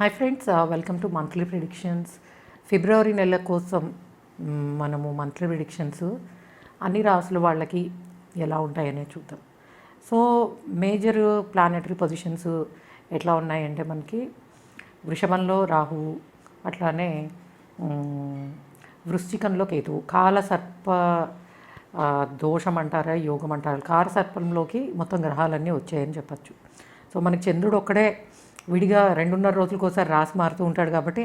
Hi friends, welcome to monthly predictions. ఫిబ్రవరి నెల కోసం మనము మంత్లీ ప్రిడిక్షన్స్ అన్ని రాసుల వాళ్ళకి ఎలా ఉంటాయనే చూద్దాం. సో మేజర్ ప్లానెటరీ పొజిషన్స్ ఎట్లా ఉన్నాయంటే మనకి వృషభంలో రాహువు, అట్లానే వృశ్చికంలో కేతువు. కాలసర్ప దోషం అంటారా, యోగం అంటారా, కాలసర్పంలోకి మొత్తం గ్రహాలన్నీ వచ్చాయని చెప్పచ్చు. సో మనకి చంద్రుడు ఒక్కడే విడిగా 2.5 రోజులకోసారి రాసి మారుతూ ఉంటాడు కాబట్టి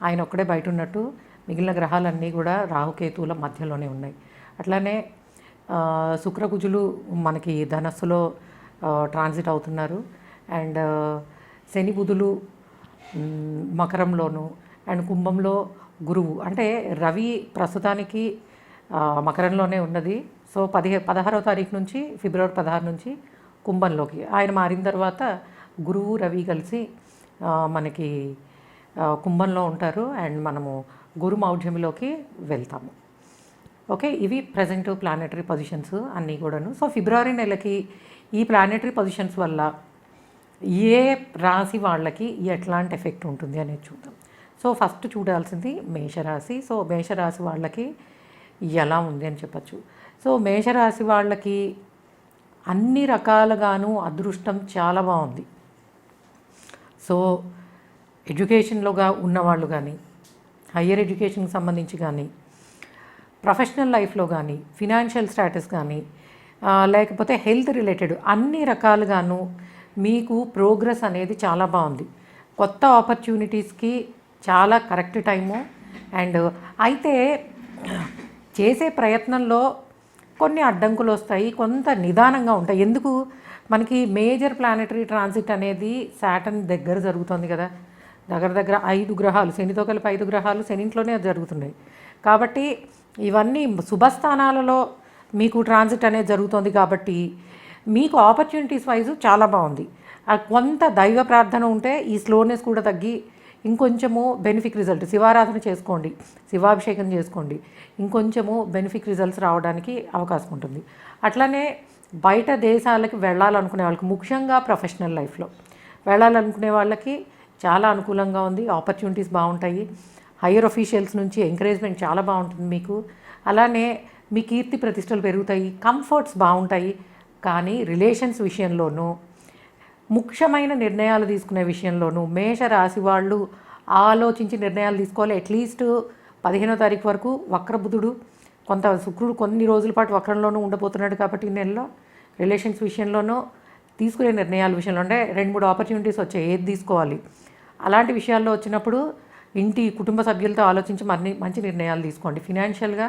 ఆయన ఒక్కడే బయట ఉన్నట్టు, మిగిలిన గ్రహాలన్నీ కూడా రాహుకేతువుల మధ్యలోనే ఉన్నాయి. అట్లానే శుక్రకుజులు మనకి ధనస్సులో ట్రాన్సిట్ అవుతున్నారు. అండ్ శని బుధులు మకరంలోను, అండ్ కుంభంలో గురువు. అంటే రవి ప్రస్తుతానికి మకరంలోనే ఉన్నది. సో 16వ తారీఖు నుంచి, ఫిబ్రవరి 16 నుంచి కుంభంలోకి ఆయన మారిన తర్వాత గురువు రవి కలిసి మనకి కుంభంలో ఉంటారు. అండ్ మనము గురు మౌఢ్యంలోకి వెళ్తాము. ఓకే, ఇవి ప్రజెంట్ ప్లానెటరీ పొజిషన్స్ అన్నీ కూడాను. సో ఫిబ్రవరి నెలకి ఈ ప్లానెటరీ పొజిషన్స్ వల్ల ఏ రాశి వాళ్ళకి ఎట్లాంటి ఎఫెక్ట్ ఉంటుంది అనేది చూద్దాం. సో ఫస్ట్ చూడాల్సింది మేషరాశి. సో మేషరాశి వాళ్ళకి ఎలా ఉంది అని చెప్పచ్చు. సో మేషరాశి వాళ్ళకి అన్ని రకాలుగాను అదృష్టం చాలా బాగుంది. సో ఎడ్యుకేషన్లోగా ఉన్నవాళ్ళు కానీ, హయ్యర్ ఎడ్యుకేషన్కి సంబంధించి కానీ, ప్రొఫెషనల్ లైఫ్లో కానీ, ఫినాన్షియల్ స్టేటస్ కానీ, లేకపోతే హెల్త్ రిలేటెడ్ అన్ని రకాలుగాను మీకు ప్రోగ్రెస్ అనేది చాలా బాగుంది. కొత్త ఆపర్చునిటీస్కి చాలా కరెక్ట్ టైము. అండ్ అయితే చేసే ప్రయత్నంలో కొన్ని అడ్డంకులు వస్తాయి, కొంత నిదానంగా ఉంటాయి. ఎందుకు మనకి మేజర్ ప్లానెటరీ ట్రాన్సిట్ అనేది సాటర్న్ దగ్గర జరుగుతుంది కదా. దగ్గర 5 గ్రహాలు, శనితో కలిపి 5 గ్రహాలు శనింట్లోనే జరుగుతున్నాయి. కాబట్టి ఇవన్నీ శుభస్థానాలలో మీకు ట్రాన్సిట్ అనేది జరుగుతుంది కాబట్టి మీకు ఆపర్చునిటీస్ వైజ్ చాలా బాగుంది. కొంత దైవ ప్రార్థన ఉంటే ఈ స్లోనెస్ కూడా తగ్గి ఇంకొంచెము బెనిఫిక్ రిజల్ట్, శివారాధన చేసుకోండి, శివాభిషేకం చేసుకోండి, ఇంకొంచెము బెనిఫిక్ రిజల్ట్స్ రావడానికి అవకాశం ఉంటుంది. అట్లనే బయట దేశాలకి వెళ్ళాలనుకునే వాళ్ళకి, ముఖ్యంగా ప్రొఫెషనల్ లైఫ్లో వెళ్ళాలనుకునే వాళ్ళకి చాలా అనుకూలంగా ఉంది. ఆపర్చునిటీస్ బాగుంటాయి. హయ్యర్ అఫీషియల్స్ నుంచి ఎంకరేజ్మెంట్ చాలా బాగుంటుంది మీకు. అలానే మీ కీర్తి ప్రతిష్టలు పెరుగుతాయి, కంఫర్ట్స్ బాగుంటాయి. కానీ రిలేషన్స్ విషయంలోనూ, ముఖ్యమైన నిర్ణయాలు తీసుకునే విషయంలోనూ మేషరాశి వాళ్ళు ఆలోచించి నిర్ణయాలు తీసుకోవాలి. అట్లీస్ట్ 15వ తారీఖు వరకు వక్రబుధుడు, కొంత శుక్రుడు కొన్ని రోజుల పాటు వక్రంలోనూ ఉండబోతున్నాడు కాబట్టి ఈ నెలలో రిలేషన్స్ విషయంలోనూ, తీసుకునే నిర్ణయాల విషయంలో అంటే 2-3 ఆపర్చునిటీస్ వచ్చాయి, ఏది తీసుకోవాలి అలాంటి విషయాల్లో వచ్చినప్పుడు ఇంటి కుటుంబ సభ్యులతో ఆలోచించి మంచి నిర్ణయాలు తీసుకోండి. ఫినాన్షియల్గా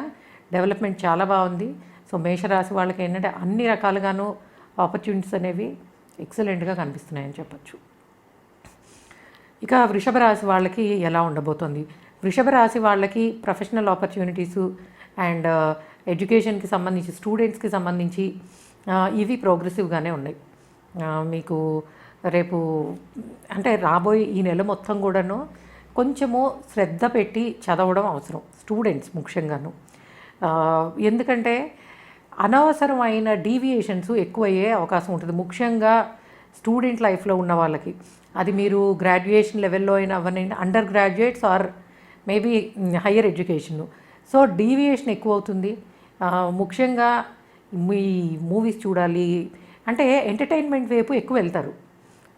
డెవలప్మెంట్ చాలా బాగుంది. సో మేషరాశి వాళ్ళకి ఏంటంటే అన్ని రకాలుగాను ఆపర్చునిటీస్ అనేవి ఎక్సలెంట్గా కనిపిస్తున్నాయని చెప్పచ్చు. ఇక వృషభ రాశి వాళ్ళకి ఎలా ఉండబోతుంది? వృషభ రాశి వాళ్ళకి ప్రొఫెషనల్ ఆపర్చునిటీసు అండ్ ఎడ్యుకేషన్కి సంబంధించి, స్టూడెంట్స్కి సంబంధించి ఇవి ప్రోగ్రెసివ్గానే ఉన్నాయి. మీకు రేపు అంటే రాబోయే ఈ నెల మొత్తం కూడాను కొంచెము శ్రద్ధ పెట్టి చదవడం అవసరం స్టూడెంట్స్ ముఖ్యంగాను. ఎందుకంటే అనవసరమైన డీవియేషన్స్ ఎక్కువయ్యే అవకాశం ఉంటుంది, ముఖ్యంగా స్టూడెంట్ లైఫ్లో ఉన్న వాళ్ళకి. అది మీరు గ్రాడ్యుయేషన్ లెవెల్లో అయినా అవన్నీ, under graduates or maybe higher education. So deviation ఎక్కువ అవుతుంది. ముఖ్యంగా మీ మూవీస్ చూడాలి అంటే ఎంటర్టైన్మెంట్ వైపు ఎక్కువ వెళ్తారు.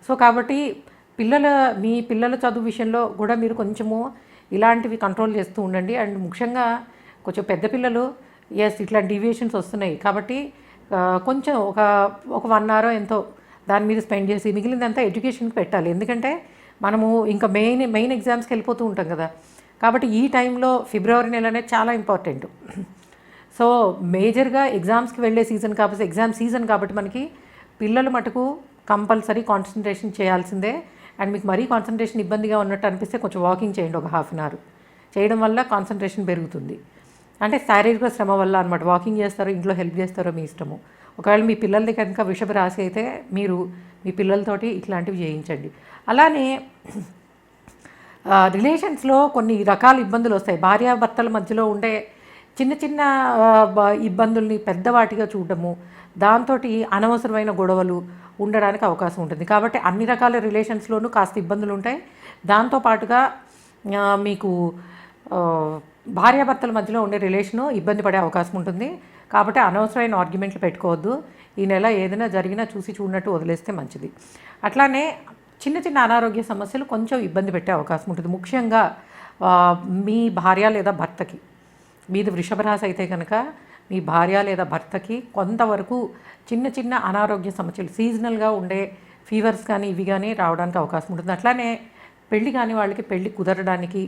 సో కాబట్టి మీ పిల్లల చదువు విషయంలో కూడా మీరు కొంచెము ఇలాంటివి కంట్రోల్ చేస్తూ ఉండండి. అండ్ ముఖ్యంగా కొంచెం పెద్ద పిల్లలు ఇట్లా డీవియేషన్స్ వస్తున్నాయి కాబట్టి కొంచెం ఒక 1 hour ఎంతో దాని మీద స్పెండ్ చేసి మిగిలిందంతా ఎడ్యుకేషన్కి పెట్టాలి. ఎందుకంటే మనము ఇంకా మెయిన్ ఎగ్జామ్స్కి వెళ్ళిపోతూ ఉంటాం కదా. కాబట్టి ఈ టైంలో ఫిబ్రవరి నెల అనేది చాలా ఇంపార్టెంట్. సో మేజర్గా ఎగ్జామ్స్కి వెళ్ళే సీజన్ కాబట్టి, ఎగ్జామ్ సీజన్ కాబట్టి మనకి పిల్లలు మటుకు కంపల్సరీ కాన్సన్ట్రేషన్ చేయాల్సిందే. అండ్ మీకు మరీ కాన్సన్ట్రేషన్ ఇబ్బందిగా ఉన్నట్టు అనిపిస్తే కొంచెం వాకింగ్ చేయండి, ఒక 1/2 hour చేయడం వల్ల కాన్సన్ట్రేషన్ పెరుగుతుంది. అంటే శారీరక శ్రమ వల్ల అనమాట. వాకింగ్ చేస్తారో, ఇంట్లో హెల్ప్ చేస్తారో మీ ఇష్టము. ఒకవేళ మీ పిల్లలది కనుక వృషభ రాశి అయితే మీరు మీ పిల్లలతోటి ఇట్లాంటివి చేయించండి. అలానే రిలేషన్స్లో కొన్ని రకాల ఇబ్బందులు వస్తాయి. భార్యాభర్తల మధ్యలో ఉండే చిన్న ఇబ్బందుల్ని పెద్దవాటిగా చూడడము, దాంతో అనవసరమైన గొడవలు ఉండడానికి అవకాశం ఉంటుంది. కాబట్టి అన్ని రకాల రిలేషన్స్లోనూ కాస్త ఇబ్బందులు ఉంటాయి. దాంతోపాటుగా మీకు భార్యాభర్తల మధ్యలో ఉండే రిలేషను ఇబ్బంది పడే అవకాశం ఉంటుంది. కాబట్టి అనవసరమైన ఆర్గ్యుమెంట్లు పెట్టుకోవద్దు. ఈ నెల ఏదైనా జరిగినా చూసి చూడనట్టు వదిలేస్తే మంచిది. అట్లానే చిన్న చిన్న అనారోగ్య సమస్యలు కొంచెం ఇబ్బంది పెట్టే అవకాశం ఉంటుంది. ముఖ్యంగా మీ భార్య లేదా భర్తకి, మీది వృషభ రాశి అయితే కనుక మీ భార్య లేదా భర్తకి కొంతవరకు చిన్న చిన్న అనారోగ్య సమస్యలు, సీజనల్గా ఉండే ఫీవర్స్ కానీ ఇవి కానీ రావడానికి అవకాశం ఉంటుంది. అట్లానే పెళ్ళి కాని వాళ్ళకి పెళ్ళి కుదరడానికి,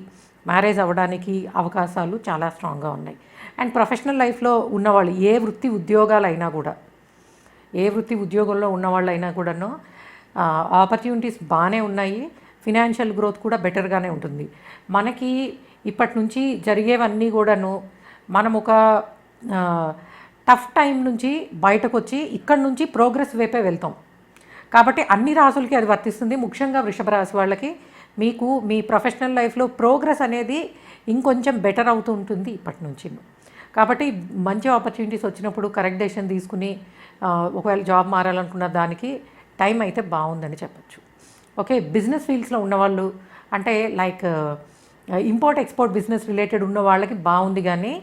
మ్యారేజ్ అవ్వడానికి అవకాశాలు చాలా స్ట్రాంగ్గా ఉన్నాయి. అండ్ ప్రొఫెషనల్ లైఫ్లో ఉన్నవాళ్ళు ఏ వృత్తి ఉద్యోగాలైనా కూడా, ఏ వృత్తి ఉద్యోగంలో ఉన్నవాళ్ళైనా కూడాను ఆపర్చునిటీస్ బాగానే ఉన్నాయి. ఫినాన్షియల్ గ్రోత్ కూడా బెటర్గానే ఉంటుంది. మనకి ఇప్పటి నుంచి జరిగేవన్నీ కూడాను మనం ఒక టఫ్ టైం నుంచి బయటకు వచ్చి ఇక్కడి నుంచి ప్రోగ్రెస్ వైపే వెళ్తాం. కాబట్టి అన్ని రాసులకి అది వర్తిస్తుంది. ముఖ్యంగా వృషభ రాశి వాళ్ళకి మీకు మీ ప్రొఫెషనల్ లైఫ్లో ప్రోగ్రెస్ అనేది ఇంకొంచెం బెటర్ అవుతూ ఉంటుంది ఇప్పటి నుంచి. కాబట్టి మంచి ఆపర్చునిటీస్ వచ్చినప్పుడు కరెక్ట్ డెసిషన్ తీసుకుని ఒకవేళ జాబ్ మారాలనుకున్న దానికి టైం అయితే బాగుందని చెప్పచ్చు. ఓకే, బిజినెస్ ఫీల్డ్స్లో ఉన్నవాళ్ళు అంటే like import export business related ఉన్న వాళ్ళకి బాగుంది. కానీ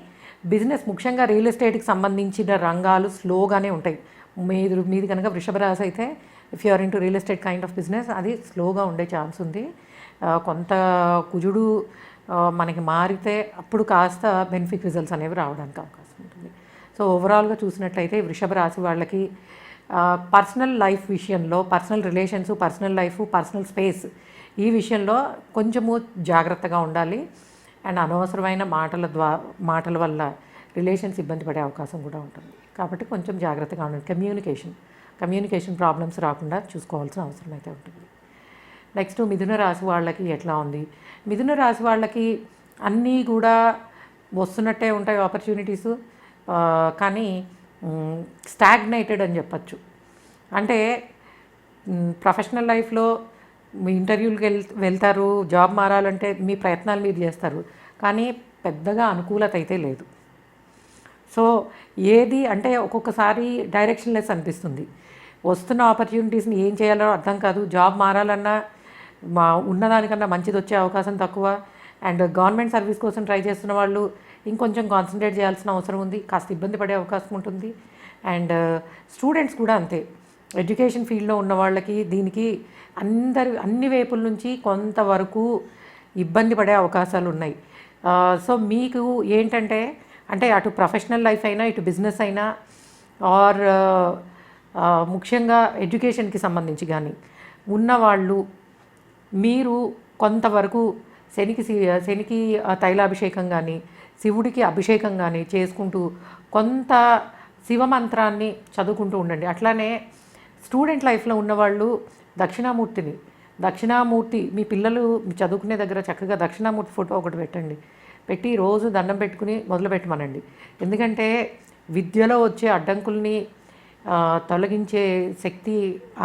బిజినెస్ ముఖ్యంగా రియల్ ఎస్టేట్కి సంబంధించిన రంగాలు స్లోగానే ఉంటాయి. మీది కనుక వృషభ రాశి అయితే if you are into real estate kind of business అది స్లోగా ఉండే ఛాన్స్ ఉంది. కొంత కుజుడు మనకి మారితే అప్పుడు కాస్త బెనిఫిట్ రిజల్ట్స్ అనేవి రావడానికి అవకాశం ఉంటుంది. సో ఓవరాల్గా చూసినట్లయితే వృషభ రాశి వాళ్ళకి పర్సనల్ లైఫ్ విషయంలో, personal relations, personal life, personal space ఈ విషయంలో కొంచెము జాగ్రత్తగా ఉండాలి. అండ్ అనవసరమైన మాటల వల్ల రిలేషన్స్ ఇబ్బంది పడే అవకాశం కూడా ఉంటుంది. కాబట్టి కొంచెం జాగ్రత్తగా ఉండాలి. కమ్యూనికేషన్ ప్రాబ్లమ్స్ రాకుండా చూసుకోవాల్సిన అవసరం అయితే ఉంటుంది. నెక్స్ట్ మిథున రాశి వాళ్ళకి ఎట్లా ఉంది? మిథున రాశి వాళ్ళకి అన్నీ కూడా వస్తున్నట్టే ఉంటాయి ఆపర్చునిటీస్, కానీ స్టాగ్నేటెడ్ అని చెప్పచ్చు. అంటే ప్రొఫెషనల్ లైఫ్లో మీ ఇంటర్వ్యూలకు వెళ్తారు, జాబ్ మారాలంటే మీ ప్రయత్నాలు మీరు చేస్తారు, కానీ పెద్దగా అనుకూలత అయితే లేదు. సో ఏది అంటే ఒక్కొక్కసారి డైరెక్షన్లెస్ అనిపిస్తుంది. వస్తున్న ఆపర్చునిటీస్ని ఏం చేయాలో అర్థం కాదు. జాబ్ మారాలన్నా ఉన్నదానికన్నా మంచిది వచ్చే అవకాశం తక్కువ. అండ్ గవర్నమెంట్ సర్వీస్ కోసం ట్రై చేస్తున్న వాళ్ళు ఇంకొంచెం కాన్సన్ట్రేట్ చేయాల్సిన అవసరం ఉంది. కాస్త ఇబ్బంది పడే అవకాశం ఉంటుంది. అండ్ స్టూడెంట్స్ కూడా అంతే. ఎడ్యుకేషన్ ఫీల్డ్లో ఉన్న వాళ్ళకి దీనికి అన్ని వైపుల నుంచి కొంతవరకు ఇబ్బంది పడే అవకాశాలు ఉన్నాయి. సో మీకు ఏంటంటే అంటే అటు ప్రొఫెషనల్ లైఫ్ అయినా, ఇటు బిజినెస్ అయినా, ఆర్ ముఖ్యంగా ఎడ్యుకేషన్కి సంబంధించి కానీ ఉన్నవాళ్ళు మీరు కొంతవరకు శనికి తైలాభిషేకం కానీ, శివుడికి అభిషేకం కానీ చేసుకుంటూ కొంత శివమంత్రాన్ని చదువుకుంటూ ఉండండి. అట్లానే స్టూడెంట్ లైఫ్లో ఉన్నవాళ్ళు దక్షిణామూర్తి మీ పిల్లలు చదువుకునే దగ్గర చక్కగా దక్షిణామూర్తి ఫోటో ఒకటి పెట్టి రోజు దండం పెట్టుకుని మొదలుపెట్టమనండి. ఎందుకంటే విద్యలో వచ్చే అడ్డంకుల్ని తొలగించే శక్తి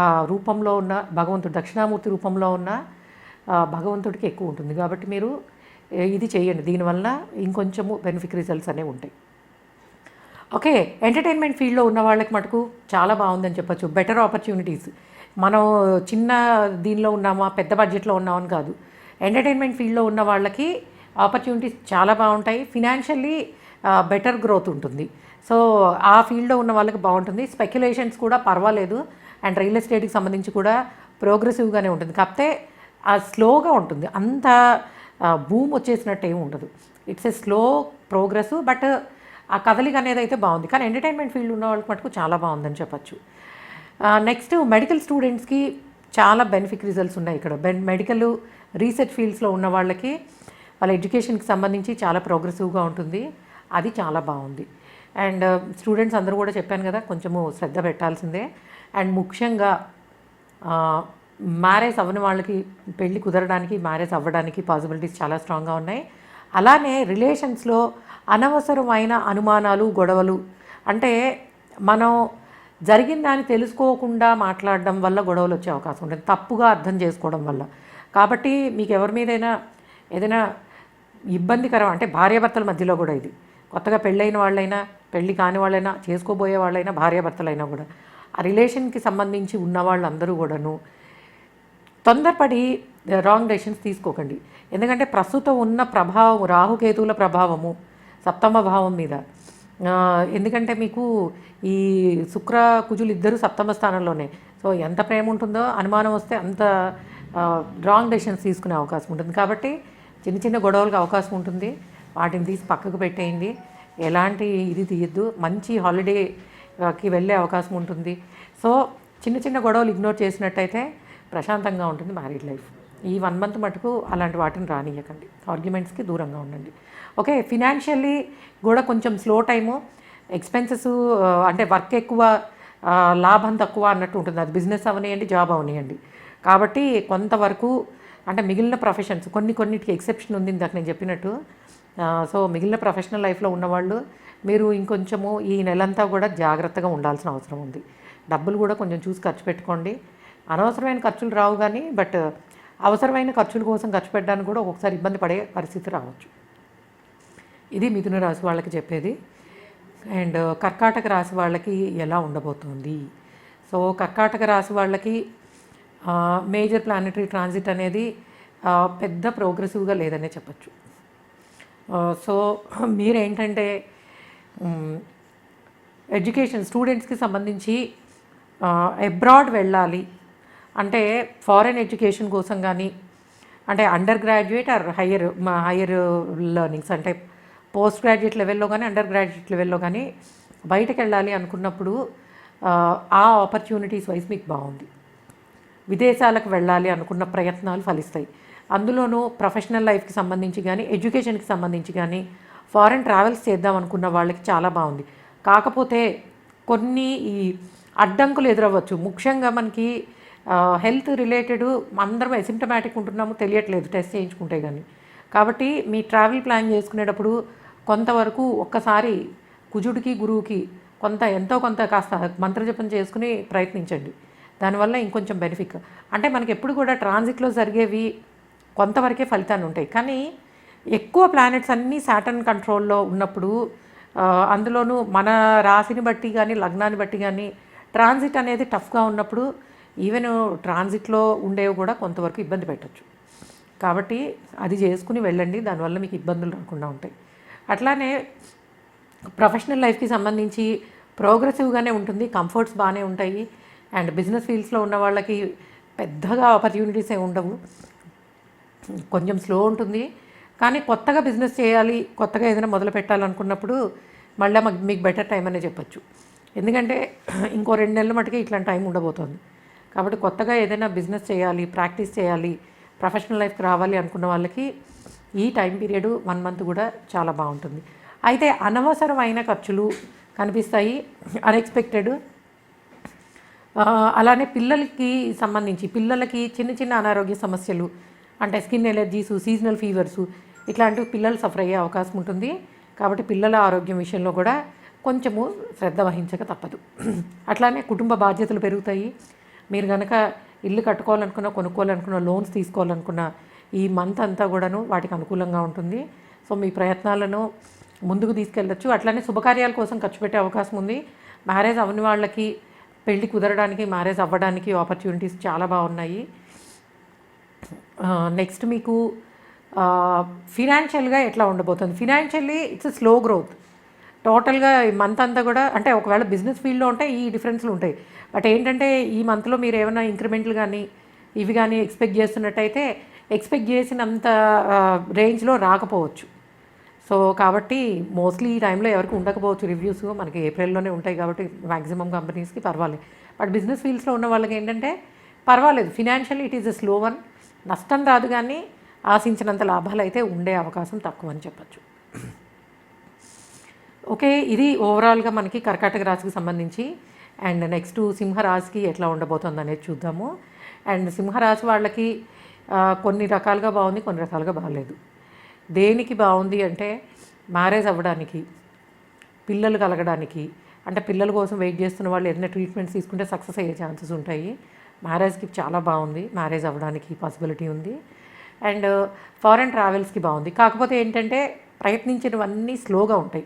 ఆ రూపంలో ఉన్న భగవంతుడు, దక్షిణామూర్తి రూపంలో ఉన్న భగవంతుడికి ఎక్కువ ఉంటుంది. కాబట్టి మీరు ఇది చేయండి. దీనివల్ల ఇంకొంచెము బెనిఫిట్ రిజల్ట్స్ అనేవి ఉంటాయి. ఓకే, ఎంటర్టైన్మెంట్ ఫీల్డ్లో ఉన్న వాళ్ళకి మటుకు చాలా బాగుందని చెప్పచ్చు. Better opportunities. మనం చిన్న దీనిలో ఉన్నామా, పెద్ద బడ్జెట్లో ఉన్నామని కాదు. ఎంటర్టైన్మెంట్ ఫీల్డ్లో ఉన్న వాళ్ళకి ఆపర్చునిటీస్ చాలా బాగుంటాయి. ఫినాన్షియల్లీ బెటర్ గ్రోత్ ఉంటుంది. సో ఆ ఫీల్డ్లో ఉన్న వాళ్ళకి బాగుంటుంది. స్పెక్యులేషన్స్ కూడా పర్వాలేదు. అండ్ రియల్ ఎస్టేట్కి సంబంధించి కూడా ప్రోగ్రెసివ్గానే ఉంటుంది. కాకపోతే స్లోగా ఉంటుంది. అంత బూమ్ వచ్చేసినట్టు ఏమి ఉండదు. It's a slow progress. But ఆ కదలిక అనేది అయితే బాగుంది. కానీ ఎంటర్టైన్మెంట్ ఫీల్డ్ ఉన్న వాళ్ళకి మటుకు చాలా బాగుందని చెప్పచ్చు. నెక్స్ట్ మెడికల్ స్టూడెంట్స్కి చాలా బెనిఫిట్ రిజల్ట్స్ ఉన్నాయి ఇక్కడ. మెడికల్ రీసెర్చ్ ఫీల్డ్స్లో ఉన్న వాళ్ళకి వాళ్ళ ఎడ్యుకేషన్కి సంబంధించి చాలా ప్రోగ్రెసివ్గా ఉంటుంది. అది చాలా బాగుంది. అండ్ స్టూడెంట్స్ అందరూ కూడా చెప్పాను కదా, కొంచెము శ్రద్ధ పెట్టాల్సిందే. అండ్ ముఖ్యంగా మ్యారేజ్ అవ్వని వాళ్ళకి పెళ్ళి కుదరడానికి, మ్యారేజ్ అవ్వడానికి పాసిబిలిటీస్ చాలా స్ట్రాంగ్గా ఉన్నాయి. అలానే రిలేషన్స్లో అనవసరమైన అనుమానాలు, గొడవలు, అంటే మనం జరిగిన దాన్ని తెలుసుకోకుండా మాట్లాడడం వల్ల గొడవలు వచ్చే అవకాశం ఉంటుంది, తప్పుగా అర్థం చేసుకోవడం వల్ల. కాబట్టి మీకు ఎవరి మీదైనా ఏదైనా ఇబ్బందికరం అంటే భార్యాభర్తల మధ్యలో కూడా, ఇది కొత్తగా పెళ్ళైన వాళ్ళైనా, పెళ్ళి కాని వాళ్ళైనా, చేసుకోబోయే వాళ్ళైనా, భార్యాభర్తలైనా కూడా ఆ రిలేషన్కి సంబంధించి ఉన్న వాళ్ళందరూ కూడాను తొందరపడి రాంగ్ డెసిషన్స్ తీసుకోకండి. ఎందుకంటే ప్రస్తుతం ఉన్న ప్రభావం రాహుకేతువుల ప్రభావము సప్తమ భావం మీద, ఎందుకంటే మీకు ఈ శుక్ర కుజులు ఇద్దరు సప్తమ స్థానంలోనే. సో ఎంత ప్రేమ ఉంటుందో అనుమానం వస్తే అంత రాంగ్ డెసిషన్స్ తీసుకునే అవకాశం ఉంటుంది. కాబట్టి చిన్న చిన్న గొడవలకు అవకాశం ఉంటుంది, వాటిని తీసి పక్కకు పెట్టేయండి. ఎలాంటి ఇది తీయద్దు, మంచి హాలిడేకి వెళ్ళే అవకాశం ఉంటుంది. సో చిన్న చిన్న గొడవలు ఇగ్నోర్ చేసినట్టయితే ప్రశాంతంగా ఉంటుంది మ్యారీడ్ లైఫ్. ఈ 1 మంత్ మటుకు అలాంటి వాటిని రానియకండి, ఆర్గ్యుమెంట్స్కి దూరంగా ఉండండి. ఓకే, ఫినాన్షియల్లీ కూడా కొంచెం స్లో టైము, ఎక్స్పెన్సెస్ అంటే వర్క్ ఎక్కువ లాభం తక్కువ అన్నట్టు ఉంటుంది. అది బిజినెస్ అవనియండి, జాబ్ అవనియండి. కాబట్టి కొంతవరకు అంటే మిగిలిన ప్రొఫెషన్స్ కొన్నిటికి ఎక్సెప్షన్ ఉంది ఇందాక నేను చెప్పినట్టు. సో మిగిలిన ప్రొఫెషనల్ లైఫ్లో ఉన్నవాళ్ళు మీరు ఇంకొంచెము ఈ నెలంతా కూడా జాగ్రత్తగా ఉండాల్సిన అవసరం ఉంది. డబ్బులు కూడా కొంచెం చూసి ఖర్చు పెట్టుకోండి. అనవసరమైన ఖర్చులు రావు కానీ, బట్ అవసరమైన ఖర్చుల కోసం ఖర్చు పెట్టడానికి కూడా ఒక్కొక్కసారి ఇబ్బంది పడే పరిస్థితి రావచ్చు. ఇది మిథున రాశి వాళ్ళకి చెప్పేది. అండ్ కర్కాటక రాశి వాళ్ళకి ఎలా ఉండబోతుంది? సో కర్కాటక రాశి వాళ్ళకి మేజర్ ప్లానెటరీ ట్రాన్సిట్ అనేది పెద్ద ప్రోగ్రెసివ్గా లేదనే చెప్పచ్చు. సో మీరేంటంటే ఎడ్యుకేషన్ స్టూడెంట్స్కి సంబంధించి అబ్రాడ్ వెళ్ళాలి అంటే ఫారెన్ ఎడ్యుకేషన్ కోసం కానీ, అంటే under graduate or higher learnings అంటే పోస్ట్ గ్రాడ్యుయేట్ లెవెల్లో కానీ అండర్ గ్రాడ్యుయేట్ లెవెల్లో కానీ బయటకు వెళ్ళాలి అనుకున్నప్పుడు ఆ ఆపర్చునిటీస్ వైజ్ మీకు బాగుంది. విదేశాలకు వెళ్ళాలి అనుకున్న ప్రయత్నాలు ఫలిస్తాయి. అందులోనూ ప్రొఫెషనల్ లైఫ్కి సంబంధించి కానీ ఎడ్యుకేషన్కి సంబంధించి కానీ ఫారెన్ ట్రావెల్స్ చేద్దాం అనుకున్న వాళ్ళకి చాలా బాగుంది. కాకపోతే కొన్ని ఈ అడ్డంకులు ఎదురవ్వచ్చు. ముఖ్యంగా మనకి హెల్త్ రిలేటెడ్ అందరం అసిమ్టమాటిక్ ఉంటున్నాము, తెలియట్లేదు టెస్ట్ చేయించుకుంటే కానీ. కాబట్టి మీ ట్రావెల్ ప్లాన్ చేసుకునేటప్పుడు కొంతవరకు ఒక్కసారి కుజుడికి గురువుకి ఎంతో కొంత కాస్త మంత్రజపం చేసుకుని ప్రయత్నించండి. దానివల్ల ఇంకొంచెం బెనిఫిట్. అంటే మనకి ఎప్పుడు కూడా ట్రాన్సిట్లో జరిగేవి కొంతవరకే ఫలితాలు ఉంటాయి, కానీ ఎక్కువ ప్లానెట్స్ అన్నీ సాటర్న్ కంట్రోల్లో ఉన్నప్పుడు, అందులోనూ మన రాశిని బట్టి కానీ లగ్నాన్ని బట్టి కానీ ట్రాన్సిట్ అనేది టఫ్గా ఉన్నప్పుడు ఈవెన్ ట్రాన్సిట్లో ఉండేవి కూడా కొంతవరకు ఇబ్బంది పెట్టచ్చు. కాబట్టి అది చేసుకుని వెళ్ళండి, దానివల్ల మీకు ఇబ్బందులు రాకుండా ఉంటాయి. అట్లానే ప్రొఫెషనల్ లైఫ్కి సంబంధించి ప్రోగ్రెసివ్గానే ఉంటుంది, కంఫర్ట్స్ బాగానే ఉంటాయి. అండ్ బిజినెస్ ఫీల్డ్స్లో ఉన్న వాళ్ళకి పెద్దగా ఆపర్చునిటీస్ ఏమి ఉండవు, కొంచెం స్లో ఉంటుంది. కానీ కొత్తగా బిజినెస్ చేయాలి, కొత్తగా ఏదైనా మొదలు పెట్టాలనుకున్నప్పుడు మళ్ళీ మీకు బెటర్ టైం అనే చెప్పచ్చు. ఎందుకంటే ఇంకో 2 నెలల మటుకే ఇట్లాంటి టైం ఉండబోతోంది. కాబట్టి కొత్తగా ఏదైనా బిజినెస్ చేయాలి, ప్రాక్టీస్ చేయాలి, ప్రొఫెషనల్ లైఫ్కి రావాలి అనుకున్న వాళ్ళకి ఈ టైం పీరియడ్ 1 మంత్ కూడా చాలా బాగుంటుంది. అయితే అనవసరమైన ఖర్చులు కనిపిస్తాయి, అన్ఎక్స్పెక్టెడ్. అలానే పిల్లలకి సంబంధించి పిల్లలకి చిన్న చిన్న అనారోగ్య సమస్యలు అంటే స్కిన్ ఎలర్జీసు, సీజనల్ ఫీవర్సు ఇట్లాంటివి పిల్లలు సఫర్ అయ్యే అవకాశం ఉంటుంది. కాబట్టి పిల్లల ఆరోగ్యం విషయంలో కూడా కొంచెము శ్రద్ధ వహించక తప్పదు. అట్లానే కుటుంబ బాధ్యతలు పెరుగుతాయి. మీరు కనుక ఇల్లు కట్టుకోవాలనుకున్నా, కొనుక్కోవాలనుకున్న, లోన్స్ తీసుకోవాలనుకున్న ఈ మంత్ అంతా కూడాను వాటికి అనుకూలంగా ఉంటుంది. సో మీ ప్రయత్నాలను ముందుకు తీసుకెళ్ళచ్చు. అట్లానే శుభకార్యాల కోసం ఖర్చు పెట్టే అవకాశం ఉంది. మ్యారేజ్ అవ్వని వాళ్ళకి పెళ్ళి కుదరడానికి, మ్యారేజ్ అవ్వడానికి ఆపర్చునిటీస్ చాలా బాగున్నాయి. నెక్స్ట్ మీకు ఫినాన్షియల్గా ఎట్లా ఉండబోతుంది? Financially it's slow growth. టోటల్గా ఈ మంత్ అంతా కూడా అంటే ఒకవేళ బిజినెస్ ఫీల్డ్లో ఉంటే ఈ డిఫరెన్స్లు ఉంటాయి. బట్ ఏంటంటే ఈ మంత్లో మీరు ఏమైనా ఇంక్రిమెంట్లు కానీ ఇవి కానీ ఎక్స్పెక్ట్ చేస్తున్నట్టయితే ఎక్స్పెక్ట్ చేసినంత రేంజ్లో రాకపోవచ్చు. సో కాబట్టి మోస్ట్లీ ఈ టైంలో ఎవరికి ఉండకపోవచ్చు రివ్యూస్, మనకి ఏప్రిల్లోనే ఉంటాయి కాబట్టి మ్యాక్సిమం కంపెనీస్కి పర్వాలేదు. బట్ బిజినెస్ ఫీల్డ్స్లో ఉన్న వాళ్ళకి ఏంటంటే పర్వాలేదు, financially it is a slow one. నష్టం రాదు కానీ ఆశించినంత లాభాలు అయితే ఉండే అవకాశం తక్కువ అని చెప్పచ్చు. ఓకే, ఇది ఓవరాల్గా మనకి కర్కాటక రాశికి సంబంధించి. అండ్ నెక్స్ట్ సింహరాశికి ఎట్లా ఉండబోతుంది అనేది చూద్దాము. అండ్ సింహరాశి వాళ్ళకి కొన్ని రకాలుగా బాగుంది, కొన్ని రకాలుగా బాగాలేదు. దేనికి బాగుంది అంటే మ్యారేజ్ అవ్వడానికి, పిల్లలు కలగడానికి, అంటే పిల్లల కోసం వెయిట్ చేస్తున్న వాళ్ళు ఏదైనా ట్రీట్మెంట్స్ తీసుకుంటే సక్సెస్ అయ్యే ఛాన్సెస్ ఉంటాయి. మ్యారేజ్కి చాలా బాగుంది, మ్యారేజ్ అవ్వడానికి పాసిబిలిటీ ఉంది. అండ్ ఫారెన్ ట్రావెల్స్కి బాగుంది. కాకపోతే ఏంటంటే ప్రయత్నించినవన్నీ స్లోగా ఉంటాయి.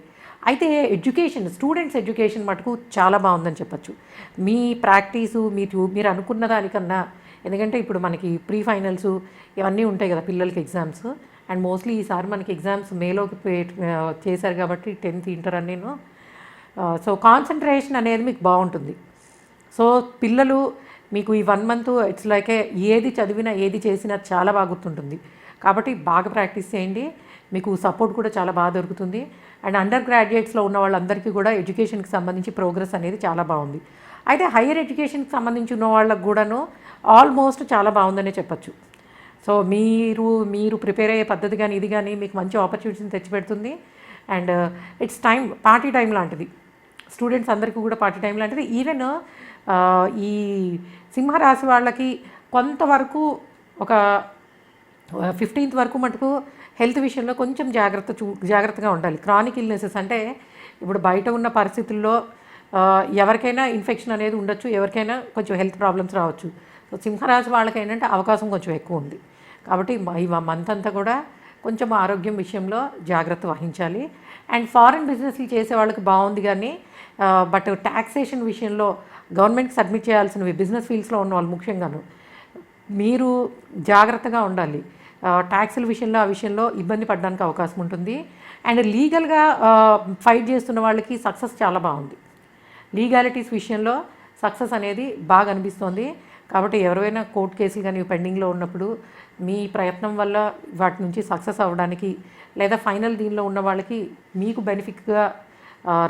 అయితే ఎడ్యుకేషన్, స్టూడెంట్స్ ఎడ్యుకేషన్ మటుకు చాలా బాగుందని చెప్పచ్చు. మీ ప్రాక్టీసు మీరు అనుకున్న దానికన్నా ఎందుకంటే ఇప్పుడు మనకి ప్రీ ఫైనల్స్ ఇవన్నీ ఉంటాయి కదా పిల్లలకి ఎగ్జామ్స్. అండ్ మోస్ట్లీ ఈసారి మనకి ఎగ్జామ్స్ మేలోకి చేశారు కాబట్టి 10th ఇంటర్ అన్నీను. సో కాన్సన్ట్రేషన్ అనేది మీకు బాగుంటుంది. సో పిల్లలు మీకు ఈ 1 మంత్ ఇట్స్ లైక్ ఏది చదివినా ఏది చేసినా చాలా బాగా గుర్తుంటుంది. కాబట్టి బాగా ప్రాక్టీస్ చేయండి, మీకు సపోర్ట్ కూడా చాలా బాగా దొరుకుతుంది. అండ్ అండర్ గ్రాడ్యుయేట్స్లో ఉన్న వాళ్ళందరికీ కూడా ఎడ్యుకేషన్కి సంబంధించి ప్రోగ్రెస్ అనేది చాలా బాగుంది. అయితే హైయర్ ఎడ్యుకేషన్కి సంబంధించి ఉన్న వాళ్ళకు కూడాను ఆల్మోస్ట్ చాలా బాగుందనే చెప్పచ్చు. సో మీరు ప్రిపేర్ అయ్యే పద్ధతి కానీ ఇది కానీ మీకు మంచి ఆపర్చునిటీని తెచ్చిపెడుతుంది. And it's time, party time లాంటిది, స్టూడెంట్స్ అందరికీ కూడా పార్టీ టైం లాంటిది. ఈవెన్ ఈ సింహరాశి వాళ్ళకి కొంతవరకు ఒక 15th వరకు మటుకు హెల్త్ విషయంలో కొంచెం జాగ్రత్తగా ఉండాలి. క్రానిక్ ఇల్నెసెస్ అంటే ఇప్పుడు బయట ఉన్న పరిస్థితుల్లో ఎవరికైనా ఇన్ఫెక్షన్ అనేది ఉండొచ్చు, ఎవరికైనా కొంచెం హెల్త్ ప్రాబ్లమ్స్ రావచ్చు. సో సింహరాశి వాళ్ళకి ఏంటంటే అవకాశం కొంచెం ఎక్కువ ఉంది. కాబట్టి ఈ మంత్ అంతా కూడా కొంచెం ఆరోగ్యం విషయంలో జాగ్రత్త వహించాలి. అండ్ ఫారిన్ బిజినెస్లు చేసే వాళ్ళకి బాగుంది, కానీ బట్ ట్యాక్సేషన్ విషయంలో గవర్నమెంట్కి సబ్మిట్ చేయాల్సినవి బిజినెస్ ఫీల్డ్స్లో ఉన్న వాళ్ళు ముఖ్యంగాను మీరు జాగ్రత్తగా ఉండాలి. ట్యాక్సుల విషయంలో ఆ విషయంలో ఇబ్బంది పడడానికి అవకాశం ఉంటుంది. అండ్ లీగల్గా ఫైట్ చేస్తున్న వాళ్ళకి సక్సెస్ చాలా బాగుంది. లీగాలిటీస్ విషయంలో సక్సెస్ అనేది బాగా అనిపిస్తోంది. కాబట్టి ఎవరైనా కోర్టు కేసులు కానీ పెండింగ్లో ఉన్నప్పుడు మీ ప్రయత్నం వల్ల వాటి నుంచి సక్సెస్ అవ్వడానికి, లేదా ఫైనల్ దీనిలో ఉన్న వాళ్ళకి మీకు బెనిఫిట్గా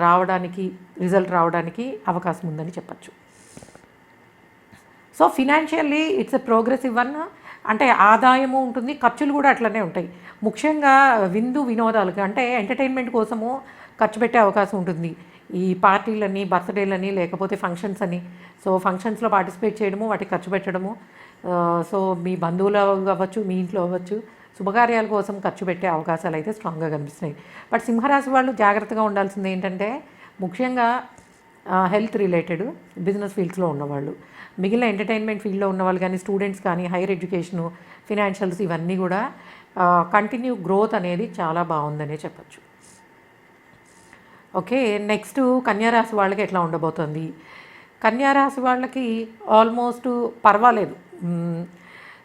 రావడానికి, రిజల్ట్ రావడానికి అవకాశం ఉందని చెప్పచ్చు. So financially it's a progressive one. అంటే ఆదాయము ఉంటుంది, ఖర్చులు కూడా అట్లనే ఉంటాయి. ముఖ్యంగా విందు వినోదాలకు అంటే ఎంటర్టైన్మెంట్ కోసము ఖర్చు పెట్టే అవకాశం ఉంటుంది. ఈ పార్టీలని, బర్త్డేలని, లేకపోతే ఫంక్షన్స్ అని. సో ఫంక్షన్స్లో పార్టిసిపేట్ చేయడము, వాటికి ఖర్చు పెట్టడము. సో మీ బంధువులు అవ్వచ్చు, మీ ఇంట్లో అవ్వచ్చు, శుభకార్యాల కోసం ఖర్చు పెట్టే అవకాశాలు అయితే స్ట్రాంగ్గా కనిపిస్తున్నాయి. బట్ సింహరాశి వాళ్ళు జాగ్రత్తగా ఉండాల్సింది ఏంటంటే ముఖ్యంగా హెల్త్ రిలేటెడ్ బిజినెస్ ఫీల్డ్స్లో ఉన్నవాళ్ళు, మిగిలిన ఎంటర్టైన్మెంట్ ఫీల్డ్లో ఉన్నవాళ్ళు కానీ, స్టూడెంట్స్ కానీ, హైయర్ ఎడ్యుకేషను, ఫినాన్షియల్స్ ఇవన్నీ కూడా కంటిన్యూ గ్రోత్ అనేది చాలా బాగుందనే చెప్పచ్చు. ఓకే, నెక్స్ట్ కన్యారాశి వాళ్ళకి ఎట్లా ఉండబోతుంది? కన్యారాశి వాళ్ళకి ఆల్మోస్ట్ పర్వాలేదు.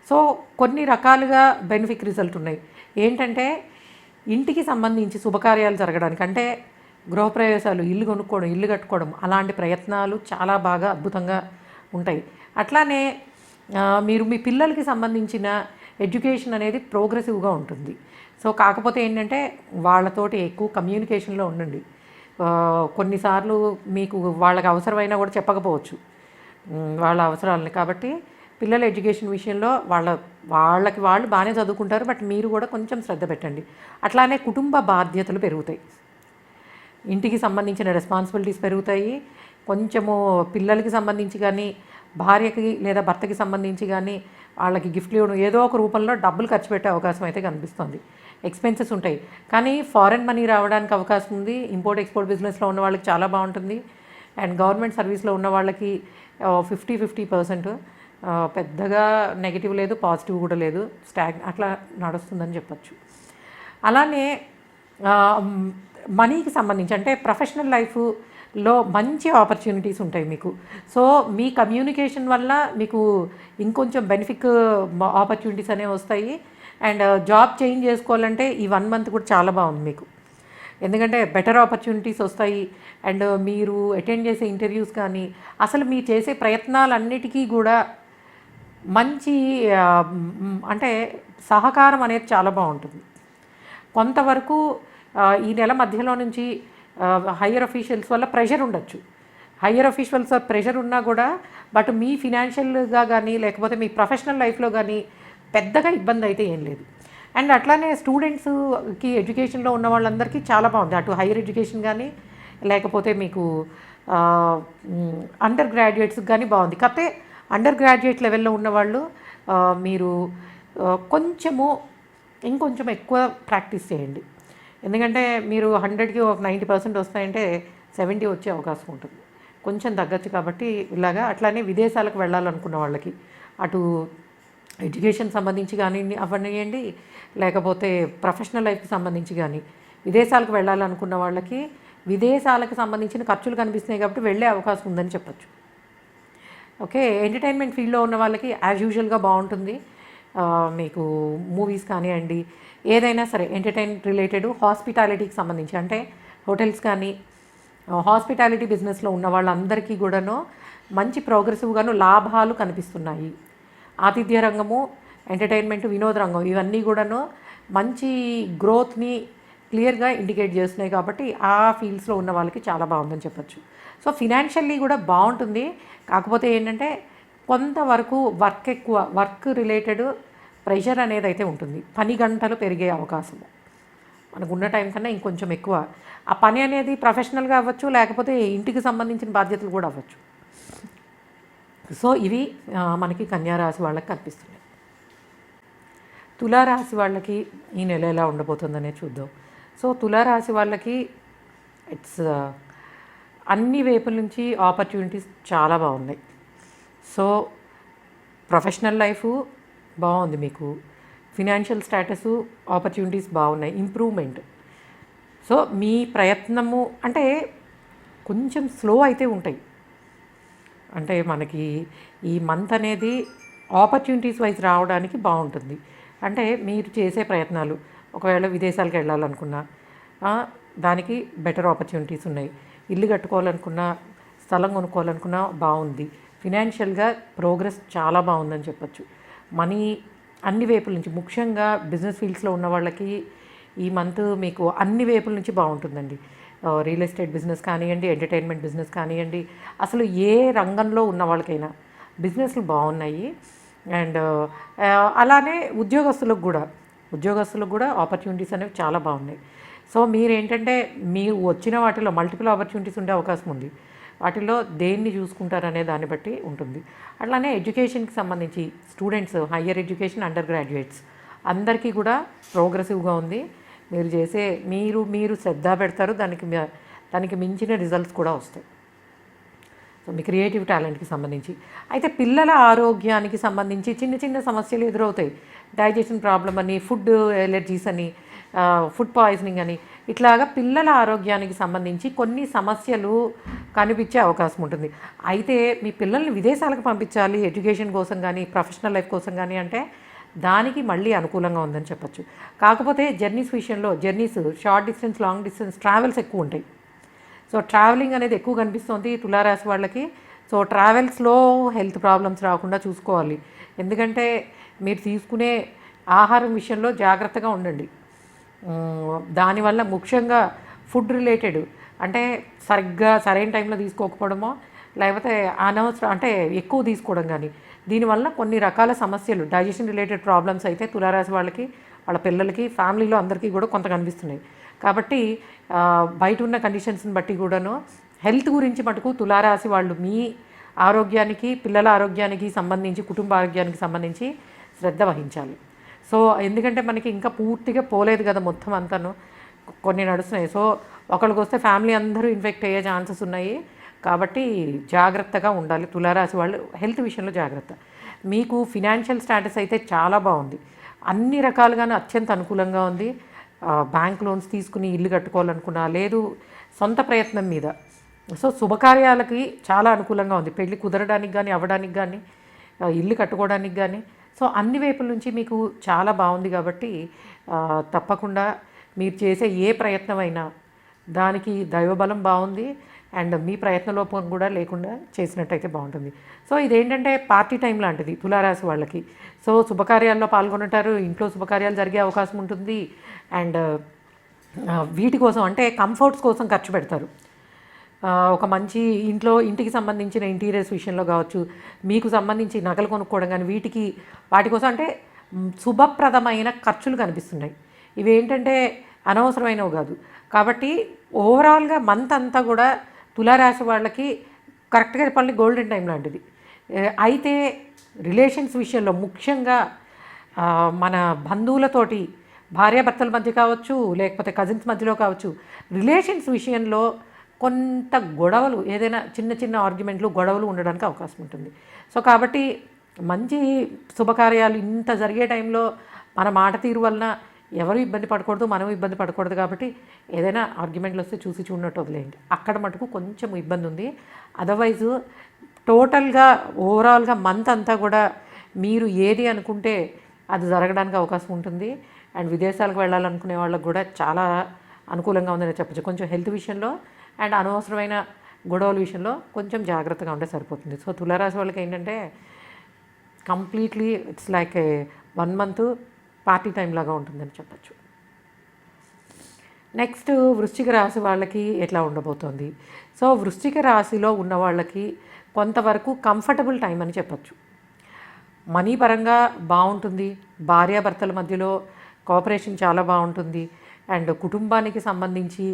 సో కొన్ని రకాలుగా బెనిఫిట్ రిజల్ట్ ఉన్నాయి. ఏంటంటే ఇంటికి సంబంధించి శుభకార్యాలు జరగడానికి, అంటే గృహప్రవేశాలు, ఇల్లు కొనుక్కోవడం, ఇల్లు కట్టుకోవడం, అలాంటి ప్రయత్నాలు చాలా బాగా అద్భుతంగా ఉంటాయి. అట్లానే మీరు మీ పిల్లలకి సంబంధించిన ఎడ్యుకేషన్ అనేది ప్రోగ్రెసివ్గా ఉంటుంది. సో కాకపోతే ఏంటంటే వాళ్ళతోటి ఎక్కువ కమ్యూనికేషన్లో ఉండండి. కొన్నిసార్లు మీకు వాళ్ళకి అవసరమైనా కూడా చెప్పకపోవచ్చు వాళ్ళ అవసరాలని. కాబట్టి పిల్లల ఎడ్యుకేషన్ విషయంలో వాళ్ళకి వాళ్ళు బాగానే చదువుకుంటారు, బట్ మీరు కూడా కొంచెం శ్రద్ధ పెట్టండి. అట్లానే కుటుంబ బాధ్యతలు పెరుగుతాయి, ఇంటికి సంబంధించిన రెస్పాన్సిబిలిటీస్ పెరుగుతాయి. కొంచెము పిల్లలకి సంబంధించి కానీ, భార్యకి లేదా భర్తకి సంబంధించి కానీ వాళ్ళకి గిఫ్ట్లు ఇవ్వడం, ఏదో ఒక రూపంలో డబ్బులు ఖర్చు పెట్టే అవకాశం అయితే కనిపిస్తుంది. ఎక్స్పెన్సెస్ ఉంటాయి, కానీ ఫారెన్ మనీ రావడానికి అవకాశం ఉంది. ఇంపోర్ట్ ఎక్స్పోర్ట్ బిజినెస్లో ఉన్న వాళ్ళకి చాలా బాగుంటుంది. అండ్ గవర్నమెంట్ సర్వీస్లో ఉన్న వాళ్ళకి 50% పెద్దగా నెగిటివ్ లేదు, పాజిటివ్ కూడా లేదు, అట్లా నడుస్తుందని చెప్పచ్చు. అలానే మనీకి సంబంధించి అంటే ప్రొఫెషనల్ లైఫ్లో మంచి ఆపర్చునిటీస్ ఉంటాయి మీకు. సో మీ కమ్యూనికేషన్ వల్ల మీకు ఇంకొంచెం బెనిఫిట్ ఆపర్చునిటీస్ అనేవి వస్తాయి. అండ్ జాబ్ చేంజ్ చేసుకోవాలంటే ఈ 1 మంత్ కూడా చాలా బాగుంది మీకు, ఎందుకంటే బెటర్ ఆపర్చునిటీస్ వస్తాయి. అండ్ మీరు అటెండ్ చేసే ఇంటర్వ్యూస్ కానీ, అసలు మీరు చేసే ప్రయత్నాలన్నిటికీ కూడా మంచి అంటే సహకారం అనేది చాలా బాగుంటుంది. కొంతవరకు ఈ నెల మధ్యలో నుంచి హయ్యర్ అఫీషియల్స్ వల్ల ప్రెషర్ ఉండొచ్చు. హయ్యర్ అఫీషియల్స్ ప్రెషర్ ఉన్నా కూడా బట్ మీ ఫినాన్షియల్గా కానీ, లేకపోతే మీ ప్రొఫెషనల్ లైఫ్లో కానీ పెద్దగా ఇబ్బంది అయితే ఏం లేదు. అండ్ అట్లానే స్టూడెంట్స్కి ఎడ్యుకేషన్లో ఉన్న వాళ్ళందరికీ చాలా బాగుంది. అటు హైయర్ ఎడ్యుకేషన్ కానీ, లేకపోతే మీకు అండర్ గ్రాడ్యుయేట్స్కి కానీ బాగుంది. కాకపోతే అండర్ గ్రాడ్యుయేట్ లెవెల్లో ఉన్నవాళ్ళు మీరు ఇంకొంచెం ఎక్కువ ప్రాక్టీస్ చేయండి. ఎందుకంటే మీరు 100కి ఒక 90% వస్తాయంటే 70 వచ్చే అవకాశం ఉంటుంది, కొంచెం తగ్గచ్చు. కాబట్టి ఇలాగా అట్లానే విదేశాలకు వెళ్ళాలనుకున్న వాళ్ళకి అటు ఎడ్యుకేషన్ సంబంధించి కానీ అవనివ్వండి, లేకపోతే ప్రొఫెషనల్ లైఫ్కి సంబంధించి కానీ విదేశాలకు వెళ్ళాలనుకున్న వాళ్ళకి విదేశాలకు సంబంధించిన ఖర్చులు కనిపిస్తున్నాయి కాబట్టి వెళ్ళే అవకాశం ఉందని చెప్పచ్చు. ఓకే. ఎంటర్టైన్మెంట్ ఫీల్డ్లో ఉన్న వాళ్ళకి యాజ్ యూజువల్గా బాగుంటుంది. మీకు మూవీస్ కానివ్వండి, ఏదైనా సరే ఎంటర్టైన్మెంట్ రిలేటెడ్, హాస్పిటాలిటీకి సంబంధించి అంటే హోటల్స్ కానీ హాస్పిటాలిటీ బిజినెస్లో ఉన్న వాళ్ళందరికీ కూడాను మంచి ప్రోగ్రెసివ్గాను లాభాలు కనిపిస్తున్నాయి. ఆతిథ్య రంగము, ఎంటర్టైన్మెంట్, వినోద రంగం ఇవన్నీ కూడాను మంచి గ్రోత్ని క్లియర్గా ఇండికేట్ చేస్తున్నాయి. కాబట్టి ఆ ఫీల్డ్స్లో ఉన్న వాళ్ళకి చాలా బాగుందని చెప్పచ్చు. సో ఫినాన్షియల్లీ కూడా బాగుంటుంది. కాకపోతే ఏంటంటే కొంతవరకు వర్క్ రిలేటెడ్ ప్రెషర్ అనేది అయితే ఉంటుంది. పని గంటలు పెరిగే అవకాశము మనకు ఉన్న టైం కన్నా ఇంకొంచెం ఎక్కువ. ఆ పని అనేది ప్రొఫెషనల్గా అవ్వచ్చు, లేకపోతే ఇంటికి సంబంధించిన బాధ్యతలు కూడా అవ్వచ్చు. సో ఇవి మనకి కన్యారాశి వాళ్ళకి కనిపిస్తున్నాయి. తులారాశి వాళ్ళకి ఈ నెల ఎలా ఉండబోతుందనే చూద్దాం. సో తులారాశి వాళ్ళకి ఇట్స్ అన్ని వైపుల నుంచి ఆపర్చునిటీస్ చాలా బాగున్నాయి. సో ప్రొఫెషనల్ లైఫ్ బాగుంది, మీకు ఫినాన్షియల్ స్టేటస్ ఆపర్చునిటీస్ బాగున్నాయి, ఇంప్రూవ్మెంట్. సో మీ ప్రయత్నము అంటే కొంచెం స్లో అయితే ఉంటాయి. అంటే మనకి ఈ మంత్ అనేది ఆపర్చునిటీస్ వైజ్ రావడానికి బాగుంటుంది. అంటే మీరు చేసే ప్రయత్నాలు, ఒకవేళ విదేశాలకు వెళ్ళాలనుకున్నా దానికి బెటర్ ఆపర్చునిటీస్ ఉన్నాయి. ఇల్లు కట్టుకోవాలనుకున్నా, స్థలం కొనుక్కోవాలనుకున్నా బాగుంది. ఫినాన్షియల్గా ప్రోగ్రెస్ చాలా బాగుందని చెప్పచ్చు. మనీ అన్ని వైపుల నుంచి, ముఖ్యంగా బిజినెస్ ఫీల్డ్స్లో ఉన్న వాళ్ళకి ఈ మంత్ మీకు అన్ని వైపుల నుంచి బాగుంటుందండి. రియల్ ఎస్టేట్ బిజినెస్ కానివ్వండి, ఎంటర్టైన్మెంట్ బిజినెస్ కానివ్వండి, అసలు ఏ రంగంలో ఉన్న వాళ్ళకైనా బిజినెస్లు బాగున్నాయి. అండ్ అలానే ఉద్యోగస్తులకు కూడా ఆపర్చునిటీస్ అనేవి చాలా బాగున్నాయి. సో మీరేంటంటే మీరు వచ్చిన వాటిలో మల్టిపుల్ ఆపర్చునిటీస్ ఉండే అవకాశం ఉంది. వాటిల్లో దేన్ని చూసుకుంటారనే దాన్ని బట్టి ఉంటుంది. అట్లానే ఎడ్యుకేషన్కి సంబంధించి students, higher education, under graduates అందరికీ కూడా ప్రోగ్రెసివ్గా ఉంది. మీరు శ్రద్ధ పెడతారు, దానికి మించిన రిజల్ట్స్ కూడా వస్తాయి. సో మీ క్రియేటివ్ టాలెంట్కి సంబంధించి అయితే పిల్లల ఆరోగ్యానికి సంబంధించి చిన్న చిన్న సమస్యలు ఎదురవుతాయి. డైజెషన్ ప్రాబ్లం అని, ఫుడ్ ఎలర్జీస్ అని, ఫుడ్ పాయిజనింగ్ అని, ఇట్లాగా పిల్లల ఆరోగ్యానికి సంబంధించి కొన్ని సమస్యలు కనిపించే అవకాశం ఉంటుంది. అయితే మీ పిల్లల్ని విదేశాలకు పంపించాలి ఎడ్యుకేషన్ కోసం కానీ, ప్రొఫెషనల్ లైఫ్ కోసం కానీ అంటే దానికి మళ్ళీ అనుకూలంగా ఉందని చెప్పచ్చు. కాకపోతే journeys short distance, long distance travels ఎక్కువ ఉంటాయి. సో ట్రావెలింగ్ అనేది ఎక్కువ కనిపిస్తుంది తులారాశి వాళ్ళకి. సో ట్రావెల్స్లో హెల్త్ ప్రాబ్లమ్స్ రాకుండా చూసుకోవాలి. ఎందుకంటే మీరు తీసుకునే ఆహారం విషయంలో జాగ్రత్తగా ఉండండి. దానివల్ల ముఖ్యంగా ఫుడ్ రిలేటెడ్ అంటే సరైన టైంలో తీసుకోకపోవడమో, లేకపోతే అనవసరం అంటే ఎక్కువ తీసుకోవడం కానీ, దీనివల్ల కొన్ని రకాల సమస్యలు, డైజెషన్ రిలేటెడ్ ప్రాబ్లమ్స్ అయితే తులారాశి వాళ్ళకి, వాళ్ళ పిల్లలకి, ఫ్యామిలీలో అందరికీ కూడా కొంత కనిపిస్తున్నాయి. కాబట్టి బయట ఉన్న కండిషన్స్ని బట్టి కూడాను హెల్త్ గురించి మటుకు తులారాశి వాళ్ళు మీ ఆరోగ్యానికి, పిల్లల ఆరోగ్యానికి సంబంధించి, కుటుంబ ఆరోగ్యానికి సంబంధించి శ్రద్ధ వహించాలి. సో ఎందుకంటే మనకి ఇంకా పూర్తిగా పోలేదు కదా, మొత్తం అంతాను కొన్ని నడుస్తున్నాయి. సో ఒకరికి వస్తే ఫ్యామిలీ అందరూ ఇన్ఫెక్ట్ అయ్యే ఛాన్సెస్ ఉన్నాయి. కాబట్టి జాగ్రత్తగా ఉండాలి తులారాశి వాళ్ళు, హెల్త్ విషయంలో జాగ్రత్త. మీకు ఫినాన్షియల్ స్టేటస్ అయితే చాలా బాగుంది, అన్ని రకాలుగాను అత్యంత అనుకూలంగా ఉంది. బ్యాంక్ లోన్స్ తీసుకుని ఇల్లు కట్టుకోవాలనుకున్నా, లేదు సొంత ప్రయత్నం మీద, సో శుభకార్యాలకి చాలా అనుకూలంగా ఉంది. పెళ్ళి కుదరడానికి కానీ, అవ్వడానికి కానీ, ఇల్లు కట్టుకోవడానికి కానీ, సో అన్ని వైపుల నుంచి మీకు చాలా బాగుంది. కాబట్టి తప్పకుండా మీరు చేసే ఏ ప్రయత్నమైనా దానికి దైవబలం బాగుంది. అండ్ మీ ప్రయత్నలోపం కూడా లేకుండా చేసినట్టయితే బాగుంటుంది. సో ఇదేంటంటే పార్టీ టైం లాంటిది తులారాశి వాళ్ళకి. సో శుభకార్యాల్లో పాల్గొంటారు, ఇంట్లో శుభకార్యాలు జరిగే అవకాశం ఉంటుంది. అండ్ వీటి కోసం అంటే కంఫర్ట్స్ కోసం ఖర్చు పెడతారు. ఒక మంచి ఇంటికి సంబంధించిన ఇంటీరియర్స్ విషయంలో కావచ్చు, మీకు సంబంధించి నగలు కొనుక్కోవడం కానీ, వాటి కోసం అంటే శుభప్రదమైన ఖర్చులు కనిపిస్తున్నాయి. ఇవేంటంటే అనవసరమైనవి కాదు. కాబట్టి ఓవరాల్గా మంత్ అంతా కూడా తులారాశి వాళ్ళకి కరెక్ట్గా చెప్పాలి గోల్డెన్ టైం లాంటిది. అయితే రిలేషన్స్ విషయంలో ముఖ్యంగా మన బంధువులతోటి, భార్యాభర్తల మధ్య కావచ్చు, లేకపోతే కజిన్స్ మధ్యలో కావచ్చు, రిలేషన్స్ విషయంలో కొంత గొడవలు, ఏదైనా చిన్న చిన్న ఆర్గ్యుమెంట్లు, గొడవలు ఉండడానికి అవకాశం ఉంటుంది. సో కాబట్టి మంచి శుభకార్యాలు ఇంత జరిగే టైంలో మన మాట తీరు వలన ఎవరు ఇబ్బంది పడకూడదు, మనం ఇబ్బంది పడకూడదు. కాబట్టి ఏదైనా ఆర్గ్యుమెంట్లు వస్తే చూసి చూడనట్టు వదిలేయండి. అక్కడ మటుకు కొంచెం ఇబ్బంది ఉంది. అదర్వైజ్ టోటల్గా ఓవరాల్గా మంత్ అంతా కూడా మీరు ఏది అనుకుంటే అది జరగడానికి అవకాశం ఉంటుంది. అండ్ విదేశాలకు వెళ్ళాలనుకునే వాళ్ళకు కూడా చాలా అనుకూలంగా ఉందని చెప్పచ్చు. కొంచెం హెల్త్ విషయంలో అండ్ అనవసరమైన గొడవల విషయంలో కొంచెం జాగ్రత్తగా ఉంటే సరిపోతుంది. సో తులారాశి వాళ్ళకి ఏంటంటే completely it's like A 1 month party time లాగా ఉంటుందని చెప్పచ్చు. నెక్స్ట్ వృశ్చిక రాశి వాళ్ళకి ఎట్లా ఉండబోతోంది? సో వృశ్చిక రాశిలో ఉన్న వాళ్ళకి కొంతవరకు కంఫర్టబుల్ టైం అని చెప్పచ్చు. మనీ పరంగా బాగుంటుంది, భార్యాభర్తల మధ్యలో కోఆపరేషన్ చాలా బాగుంటుంది. అండ్ కుటుంబానికి సంబంధించి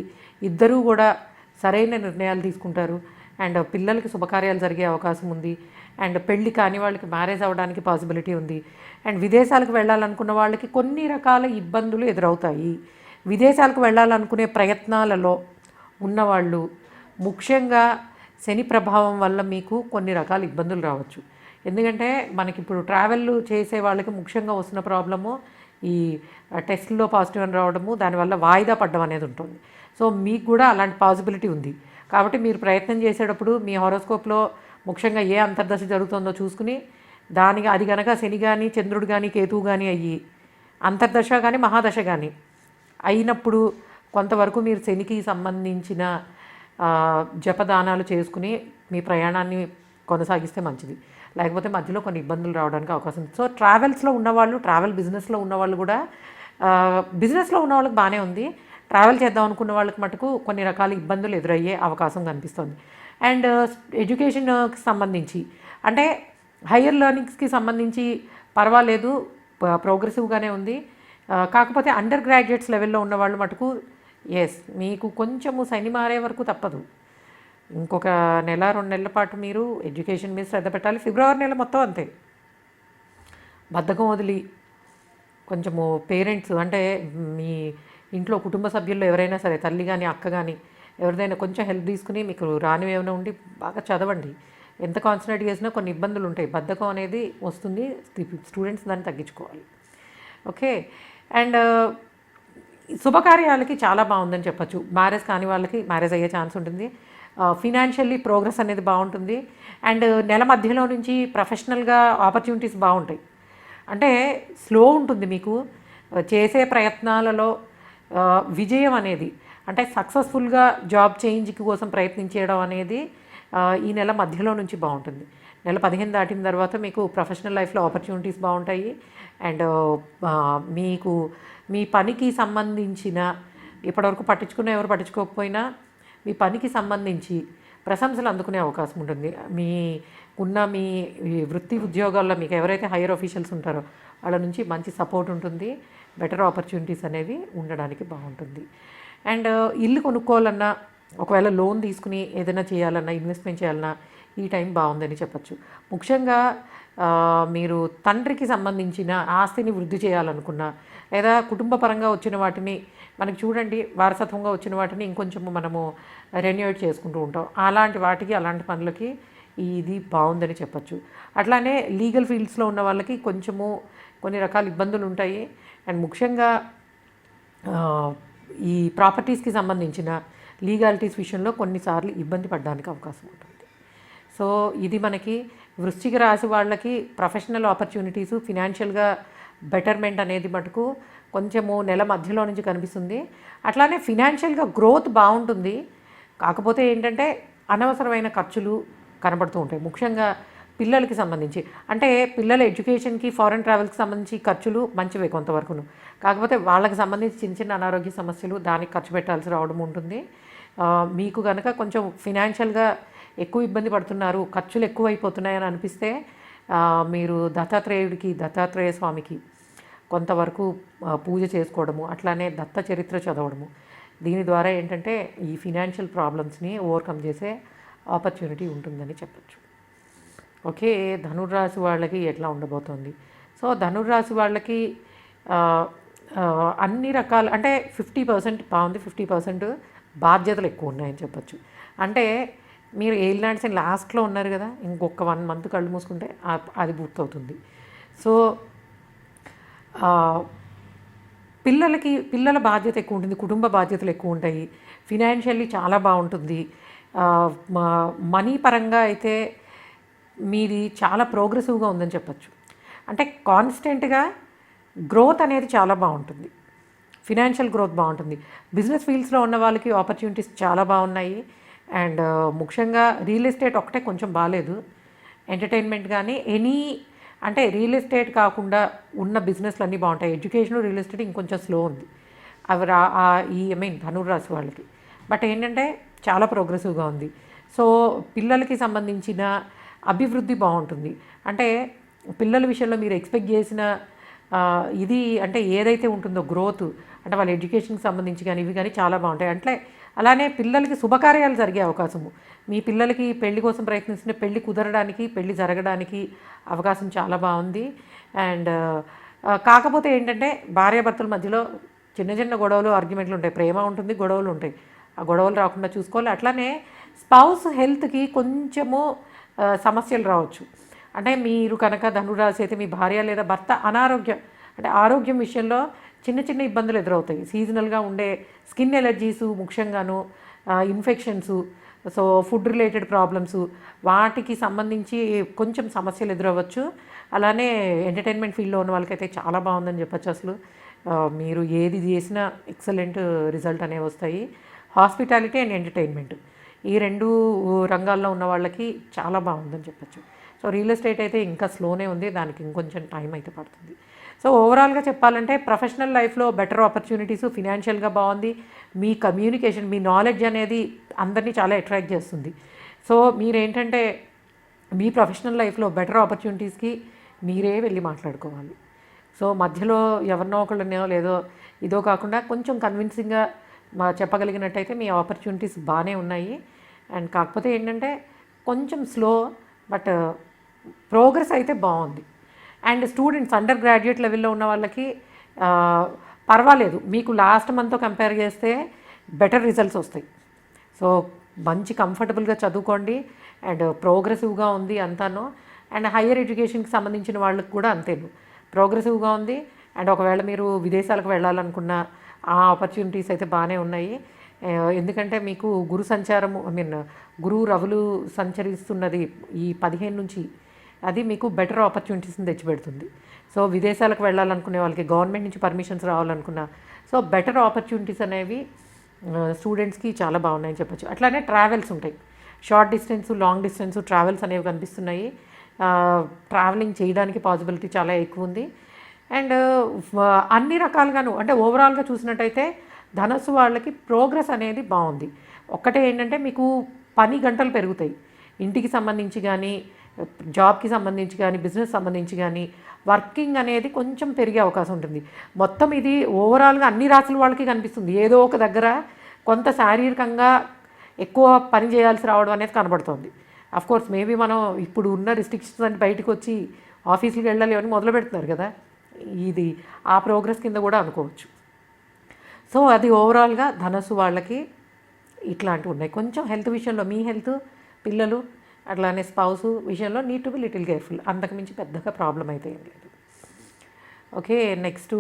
ఇద్దరూ కూడా సరైన నిర్ణయాలు తీసుకుంటారు. అండ్ పిల్లలకి శుభకార్యాలు జరిగే అవకాశం ఉంది. అండ్ పెళ్ళి కాని వాళ్ళకి మ్యారేజ్ అవ్వడానికి పాసిబిలిటీ ఉంది. అండ్ విదేశాలకు వెళ్ళాలనుకున్న వాళ్ళకి కొన్ని రకాల ఇబ్బందులు ఎదురవుతాయి. విదేశాలకు వెళ్ళాలనుకునే ప్రయత్నాలలో ఉన్నవాళ్ళు ముఖ్యంగా శని ప్రభావం వల్ల మీకు కొన్ని రకాల ఇబ్బందులు రావచ్చు. ఎందుకంటే మనకి ఇప్పుడు ట్రావెల్ చేసే వాళ్ళకి ముఖ్యంగా వస్తున్న ప్రాబ్లము ఈ టెస్ట్లో పాజిటివ్ అని రావడము, దానివల్ల వాయిదా పడడం అనేది ఉంటుంది. సో మీకు కూడా అలాంటి పాసిబిలిటీ ఉంది. కాబట్టి మీరు ప్రయత్నం చేసేటప్పుడు మీ హారోస్కోప్లో ముఖ్యంగా ఏ అంతర్దశ జరుగుతుందో చూసుకుని దానికి అది కనుక శని కానీ చంద్రుడు కానీ కేతువు కానీ అయ్యి అంతర్దశ కానీ మహాదశ కానీ అయినప్పుడు కొంతవరకు మీరు శనికి సంబంధించిన జపదానాలు చేసుకుని మీ ప్రయాణాన్ని కొనసాగిస్తే మంచిది. లేకపోతే మధ్యలో కొన్ని ఇబ్బందులు రావడానికి అవకాశం ఉంది. సో ట్రావెల్స్లో ఉన్నవాళ్ళు, ట్రావెల్ బిజినెస్లో ఉన్నవాళ్ళు కూడా బిజినెస్లో ఉన్న వాళ్ళకి బాగానే ఉంది. ట్రావెల్ చేద్దాం అనుకున్న వాళ్ళకి మటుకు కొన్ని రకాల ఇబ్బందులు ఎదురయ్యే అవకాశం కనిపిస్తుంది. అండ్ ఎడ్యుకేషన్కి సంబంధించి అంటే హయ్యర్ లెర్నింగ్స్కి సంబంధించి పర్వాలేదు, ప్రోగ్రెసివ్గానే ఉంది. కాకపోతే అండర్ గ్రాడ్యుయేట్స్ లెవెల్లో ఉన్నవాళ్ళు మటుకు మీకు కొంచెము శని మారే వరకు తప్పదు. ఇంకొక నెల 2 నెలల పాటు మీరు ఎడ్యుకేషన్ మీద శ్రద్ధ పెట్టాలి. ఫిబ్రవరి నెల మొత్తం అంతే. బద్ధకం వదిలి కొంచెము పేరెంట్స్ అంటే మీ ఇంట్లో కుటుంబ సభ్యుల్లో ఎవరైనా సరే, తల్లి కానీ అక్క కానీ ఎవరిదైనా కొంచెం హెల్ప్ తీసుకుని మీకు రానివి ఏమైనా ఉండి బాగా చదవండి. ఎంత కాన్సన్ట్రేట్ చేసినా కొన్ని ఇబ్బందులు ఉంటాయి. బద్ధకం అనేది వస్తుంది. స్టూడెంట్స్ దాన్ని తగ్గించుకోవాలి. ఓకే. అండ్ శుభకార్యాలకి చాలా బాగుందని చెప్పచ్చు. మ్యారేజ్ కాని వాళ్ళకి మ్యారేజ్ అయ్యే ఛాన్స్ ఉంటుంది. ఫినాన్షియల్లీ ప్రోగ్రెస్ అనేది బాగుంటుంది. అండ్ నెల మధ్యలో నుంచి ప్రొఫెషనల్గా ఆపర్చునిటీస్ బాగుంటాయి. అంటే స్లో ఉంటుంది మీకు చేసే ప్రయత్నాలలో విజయం అనేది, అంటే సక్సెస్ఫుల్గా జాబ్ చేంజ్ కోసం ప్రయత్నించడం అనేది ఈ నెల మధ్యలో నుంచి బాగుంటుంది. నెల 15 దాటిన తర్వాత మీకు ప్రొఫెషనల్ లైఫ్లో ఆపర్చునిటీస్ బాగుంటాయి. అండ్ మీకు మీ పనికి సంబంధించిన ఇప్పటివరకు ఎవరు పట్టించుకోకపోయినా మీ పనికి సంబంధించి ప్రశంసలు అందుకునే అవకాశం ఉంటుంది. మీ వృత్తి ఉద్యోగాల్లో మీకు ఎవరైతే హైయర్ ఆఫీషియల్స్ ఉంటారో వాళ్ళ నుంచి మంచి సపోర్ట్ ఉంటుంది. బెటర్ ఆపర్చునిటీస్ అనేవి ఉండడానికి బాగుంటుంది. అండ్ ఇల్లు కొనుక్కోవాలన్నా, ఒకవేళ లోన్ తీసుకుని ఏదైనా చేయాలన్నా, ఇన్వెస్ట్మెంట్ చేయాలన్నా ఈ టైం బాగుందని చెప్పచ్చు. ముఖ్యంగా మీరు తండ్రికి సంబంధించిన ఆస్తిని వృద్ధి చేయాలనుకున్నా, లేదా కుటుంబ పరంగా వచ్చిన వాటిని మనకి చూడండి వారసత్వంగా వచ్చిన వాటిని ఇంకొంచెం మనము రెన్యూవేట్ చేసుకుంటూ ఉంటాం. అలాంటి పనులకి ఇది బాగుందని చెప్పచ్చు. అట్లానే లీగల్ ఫీల్డ్స్లో ఉన్న వాళ్ళకి కొంచెము కొన్ని రకాల ఇబ్బందులు ఉంటాయి. అండ్ ముఖ్యంగా ఈ ప్రాపర్టీస్కి సంబంధించిన లీగాలిటీస్ విషయంలో కొన్నిసార్లు ఇబ్బంది పడడానికి అవకాశం ఉంటుంది. సో ఇది మనకి వృశ్చిక రాశి వాళ్ళకి ప్రొఫెషనల్ ఆపర్చునిటీసు, ఫినాన్షియల్గా బెటర్మెంట్ అనేది మటుకు కొంచెము నెల మధ్యలో నుంచి కనిపిస్తుంది. అట్లానే ఫినాన్షియల్గా గ్రోత్ బాగుంటుంది. కాకపోతే ఏంటంటే అనవసరమైన ఖర్చులు కనబడుతూ ఉంటాయి. ముఖ్యంగా పిల్లలకి సంబంధించి, అంటే పిల్లల ఎడ్యుకేషన్కి, ఫారెన్ ట్రావెల్కి సంబంధించి ఖర్చులు మంచివే కొంతవరకును. కాకపోతే వాళ్ళకి సంబంధించి చిన్న అనారోగ్య సమస్యలు దానికి ఖర్చు పెట్టాల్సి రావడం ఉంటుంది. మీకు కనుక కొంచెం ఫినాన్షియల్గా ఎక్కువ ఇబ్బంది పడుతున్నారు, ఖర్చులు ఎక్కువ అయిపోతున్నాయని అనిపిస్తే మీరు దత్తాత్రేయ స్వామికి కొంతవరకు పూజ చేసుకోవడము, అట్లానే దత్త చరిత్ర చదవడము, దీని ద్వారా ఏంటంటే ఈ ఫినాన్షియల్ ప్రాబ్లమ్స్ని ఓవర్కమ్ చేసే ఆపర్చునిటీ ఉంటుందని చెప్పచ్చు. ఓకే. ధనుర్రాశి వాళ్ళకి ఎట్లా ఉండబోతోంది? సో ధనుర్రాశి వాళ్ళకి అన్ని రకాల అంటే 50% బాగుంది, 50% బాధ్యతలు ఎక్కువ ఉన్నాయని చెప్పచ్చు. అంటే మీరు ఏలినాటి శని లాస్ట్లో ఉన్నారు కదా, ఇంకొక 1 మంత్ కళ్ళు మూసుకుంటే అది పూర్తవుతుంది. సో పిల్లల బాధ్యత ఎక్కువ ఉంటుంది, కుటుంబ బాధ్యతలు ఎక్కువ ఉంటాయి, ఫినాన్షియల్లీ చాలా బాగుంటుంది. మనీ పరంగా అయితే మీది చాలా ప్రోగ్రెసివ్గా ఉందని చెప్పచ్చు. అంటే కాన్స్టెంట్గా గ్రోత్ అనేది చాలా బాగుంటుంది, ఫినాన్షియల్ గ్రోత్ బాగుంటుంది. బిజినెస్ ఫీల్డ్స్లో ఉన్న వాళ్ళకి ఆపర్చునిటీస్ చాలా బాగున్నాయి. అండ్ ముఖ్యంగా రియల్ ఎస్టేట్ ఒకటే కొంచెం బాగాలేదు. ఎంటర్టైన్మెంట్ కానీ అంటే రియల్ ఎస్టేట్ కాకుండా ఉన్న బిజినెస్లు అన్నీ బాగుంటాయి. ఎడ్యుకేషన్, రియల్ ఎస్టేట్ ఇంకొంచెం స్లో ఉంది అవి ధనుర్రాశి వాళ్ళకి. బట్ ఏంటంటే చాలా ప్రోగ్రెసివ్గా ఉంది. సో పిల్లలకి సంబంధించిన అభివృద్ధి బాగుంటుంది. అంటే పిల్లల విషయంలో మీరు ఎక్స్పెక్ట్ చేసిన ఇది అంటే ఏదైతే ఉంటుందో గ్రోత్, అంటే వాళ్ళ ఎడ్యుకేషన్కి సంబంధించి కానీ ఇవి కానీ చాలా బాగుంటాయి. అంటే అలానే పిల్లలకి శుభకార్యాలు జరిగే అవకాశము, మీ పిల్లలకి పెళ్లి కోసం ప్రయత్నిస్తున్న పెళ్లి కుదరడానికి, పెళ్లి జరగడానికి అవకాశం చాలా బాగుంది. అండ్ కాకపోతే ఏంటంటే భార్యాభర్తల మధ్యలో చిన్న చిన్న గొడవలు, ఆర్గ్యుమెంట్లు ఉంటాయి. ప్రేమ ఉంటుంది, గొడవలు ఉంటాయి. ఆ గొడవలు రాకుండా చూసుకోవాలి. అట్లానే స్పౌస్ హెల్త్కి కొంచెము సమస్యలు రావచ్చు. అంటే మీరు కనుక ధనురాశి అయితే మీ భార్య లేదా భర్త అంటే ఆరోగ్యం విషయంలో చిన్న చిన్న ఇబ్బందులు ఎదురవుతాయి. సీజనల్గా ఉండే స్కిన్ ఎలర్జీసు, ముఖ్యంగాను infections, so food related problems, వాటికి సంబంధించి కొంచెం సమస్యలు ఎదురవ్వచ్చు. అలానే ఎంటర్టైన్మెంట్ ఫీల్డ్లో ఉన్న వాళ్ళకైతే చాలా బాగుందని చెప్పచ్చు. అసలు మీరు ఏది చేసినా ఎక్సలెంట్ రిజల్ట్ అనేవి వస్తాయి. హాస్పిటాలిటీ అండ్ ఎంటర్టైన్మెంట్ ఈ రెండు రంగాల్లో ఉన్న వాళ్ళకి చాలా బాగుందని చెప్పచ్చు. సో రియల్ ఎస్టేట్ అయితే ఇంకా స్లోనే ఉంది, దానికి ఇంకొంచెం టైం అయితే పడుతుంది. సో ఓవరాల్గా చెప్పాలంటే ప్రొఫెషనల్ లైఫ్లో బెటర్ ఆపర్చునిటీస్, ఫినాన్షియల్గా బాగుంది. మీ కమ్యూనికేషన్, మీ నాలెడ్జ్ అనేది అందరినీ చాలా అట్రాక్ట్ చేస్తుంది. సో మీరేంటంటే మీ ప్రొఫెషనల్ లైఫ్లో బెటర్ ఆపర్చునిటీస్కి మీరే వెళ్ళి మాట్లాడుకోవాలి. సో మధ్యలో ఎవరినో ఒకళ్ళనో లేదో ఇదో కాకుండా కొంచెం కన్విన్సింగ్గా చెప్పగలిగినట్టయితే మీ ఆపర్చునిటీస్ బాగానే ఉన్నాయి. అండ్ కాకపోతే ఏంటంటే కొంచెం స్లో, బట్ ప్రోగ్రెస్ అయితే బాగుంది. అండ్ స్టూడెంట్స్ అండర్ గ్రాడ్యుయేట్ లెవెల్లో ఉన్న వాళ్ళకి పర్వాలేదు, మీకు లాస్ట్ మంత్తో కంపేర్ చేస్తే బెటర్ రిజల్ట్స్ వస్తాయి. సో మంచి కంఫర్టబుల్గా చదువుకోండి. అండ్ ప్రోగ్రెసివ్గా ఉంది అంతాను. అండ్ హయ్యర్ ఎడ్యుకేషన్కి సంబంధించిన వాళ్ళకి కూడా అంతేను ప్రోగ్రెసివ్గా ఉంది. అండ్ ఒకవేళ మీరు విదేశాలకు వెళ్ళాలనుకున్న ఆ ఆపర్చునిటీస్ అయితే బాగానే ఉన్నాయి. ఎందుకంటే మీకు గురు సంచారము గురువు రవులు సంచరిస్తున్నది ఈ 15 నుంచి, అది మీకు బెటర్ ఆపర్చునిటీస్ని తెచ్చిపెడుతుంది. సో విదేశాలకు వెళ్ళాలనుకునే వాళ్ళకి, గవర్నమెంట్ నుంచి పర్మిషన్స్ రావాలనుకున్నా, సో బెటర్ ఆపర్చునిటీస్ అనేవి స్టూడెంట్స్కి చాలా బాగున్నాయని చెప్పచ్చు. అట్లానే ట్రావెల్స్ ఉంటాయి, short distance, long distance travels అనేవి కనిపిస్తున్నాయి. ట్రావెలింగ్ చేయడానికి పాసిబిలిటీ చాలా ఎక్కువ ఉంది. అండ్ అన్ని రకాలుగాను అంటే ఓవరాల్గా చూసినట్టయితే ధనస్సు వాళ్ళకి ప్రోగ్రెస్ అనేది బాగుంది. ఒక్కటే ఏంటంటే మీకు పని గంటలు పెరుగుతాయి, ఇంటికి సంబంధించి కానీ, జాబ్కి సంబంధించి కానీ, బిజినెస్ సంబంధించి కానీ వర్కింగ్ అనేది కొంచెం పెరిగే అవకాశం ఉంటుంది. మొత్తం ఇది ఓవరాల్గా అన్ని రాసుల వాళ్ళకి కనిపిస్తుంది. ఏదో ఒక దగ్గర కొంత శారీరకంగా ఎక్కువ పని చేయాల్సి రావడం అనేది కనబడుతుంది. అఫ్కోర్స్ మేబీ మనం ఇప్పుడు ఉన్న రిస్ట్రిక్షన్స్ అని బయటకు వచ్చి ఆఫీస్కి వెళ్ళాలి అని మొదలు పెడుతున్నారు కదా, ఇది ఆ ప్రోగ్రెస్ కింద కూడా అనుకోవచ్చు. సో అది ఓవరాల్గా ధనస్సు వాళ్ళకి ఇట్లాంటివి ఉన్నాయి. కొంచెం హెల్త్ విషయంలో, మీ హెల్త్, పిల్లలు అట్లానే స్పౌస్ విషయంలో need to be little careful. అంతకుమించి పెద్దగా ప్రాబ్లం అయితే ఏం లేదు. ఓకే, నెక్స్ట్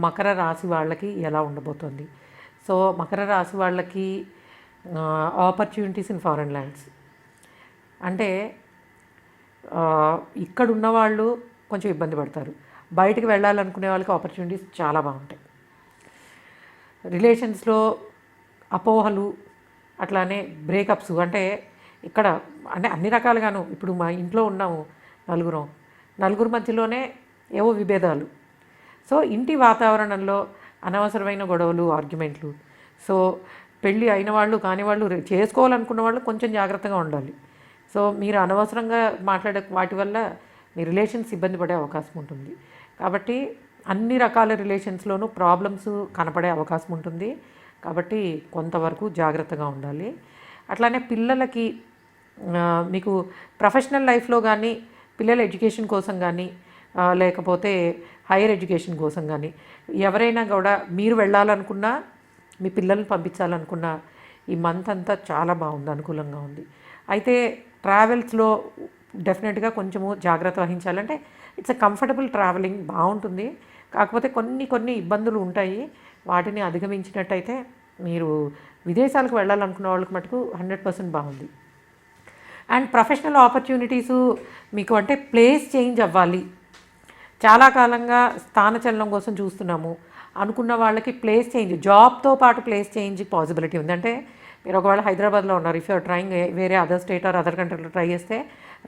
మకర రాశి వాళ్ళకి ఎలా ఉండబోతుంది? సో మకర రాశి వాళ్ళకి ఆపర్చునిటీస్ ఇన్ ఫారెన్ ల్యాండ్స్. అంటే ఇక్కడ ఉన్నవాళ్ళు కొంచెం ఇబ్బంది పడతారు, బయటికి వెళ్ళాలనుకునే వాళ్ళకి ఆపర్చునిటీస్ చాలా బాగుంటాయి. రిలేషన్స్లో అపోహలు, అట్లానే బ్రేకప్స్, అంటే ఇక్కడ అంటే అన్ని రకాలుగాను. ఇప్పుడు మా ఇంట్లో ఉన్నాము నలుగురు మధ్యలోనే ఏవో విభేదాలు. సో ఇంటి వాతావరణంలో అనవసరమైన గొడవలు, ఆర్గ్యుమెంట్లు. సో పెళ్ళి అయిన వాళ్ళు కాని వాళ్ళు, చేసుకోవాలనుకున్న వాళ్ళు కొంచెం జాగ్రత్తగా ఉండాలి. సో మీరు అనవసరంగా మాట్లాడే వాటి వల్ల మీ రిలేషన్స్ ఇబ్బంది పడే అవకాశం ఉంటుంది. కాబట్టి అన్ని రకాల రిలేషన్స్లోనూ ప్రాబ్లమ్స్ కనపడే అవకాశం ఉంటుంది. కాబట్టి కొంతవరకు జాగ్రత్తగా ఉండాలి. అట్లానే పిల్లలకి మీకు ప్రొఫెషనల్ లైఫ్లో కానీ, పిల్లల ఎడ్యుకేషన్ కోసం కానీ, లేకపోతే హైయర్ ఎడ్యుకేషన్ కోసం కానీ ఎవరైనా కూడా మీరు వెళ్ళాలనుకున్నా, మీ పిల్లల్ని పంపించాలనుకున్నా ఈ మంత్ అంతా చాలా బాగుంది, అనుకూలంగా ఉంది. అయితే ట్రావెల్స్లో డెఫినెట్గా కొంచెము జాగ్రత్త వహించాలంటే ఇట్స్ ఎ కంఫర్టబుల్ ట్రావెలింగ్, బాగుంటుంది. కాకపోతే కొన్ని ఇబ్బందులు ఉంటాయి, వాటిని అధిగమించినట్టయితే మీరు విదేశాలకు వెళ్ళాలనుకున్న వాళ్ళకి మటుకు 100% బాగుంది. అండ్ ప్రొఫెషనల్ ఆపర్చునిటీసు మీకు అంటే ప్లేస్ చేంజ్ అవ్వాలి, చాలా కాలంగా స్థానచలనం కోసం చూస్తున్నాము అనుకున్న వాళ్ళకి ప్లేస్ చేంజ్, జాబ్తో పాటు ప్లేస్ చేంజ్ పాసిబిలిటీ ఉంది. అంటే మీరు ఒకవేళ హైదరాబాద్లో ఉన్నారు, ఇఫ్ యూఆర్ ట్రైంగ్ వేరే అదర్ స్టేట్ ఆర్ అదర్ కంట్రీలో ట్రై చేస్తే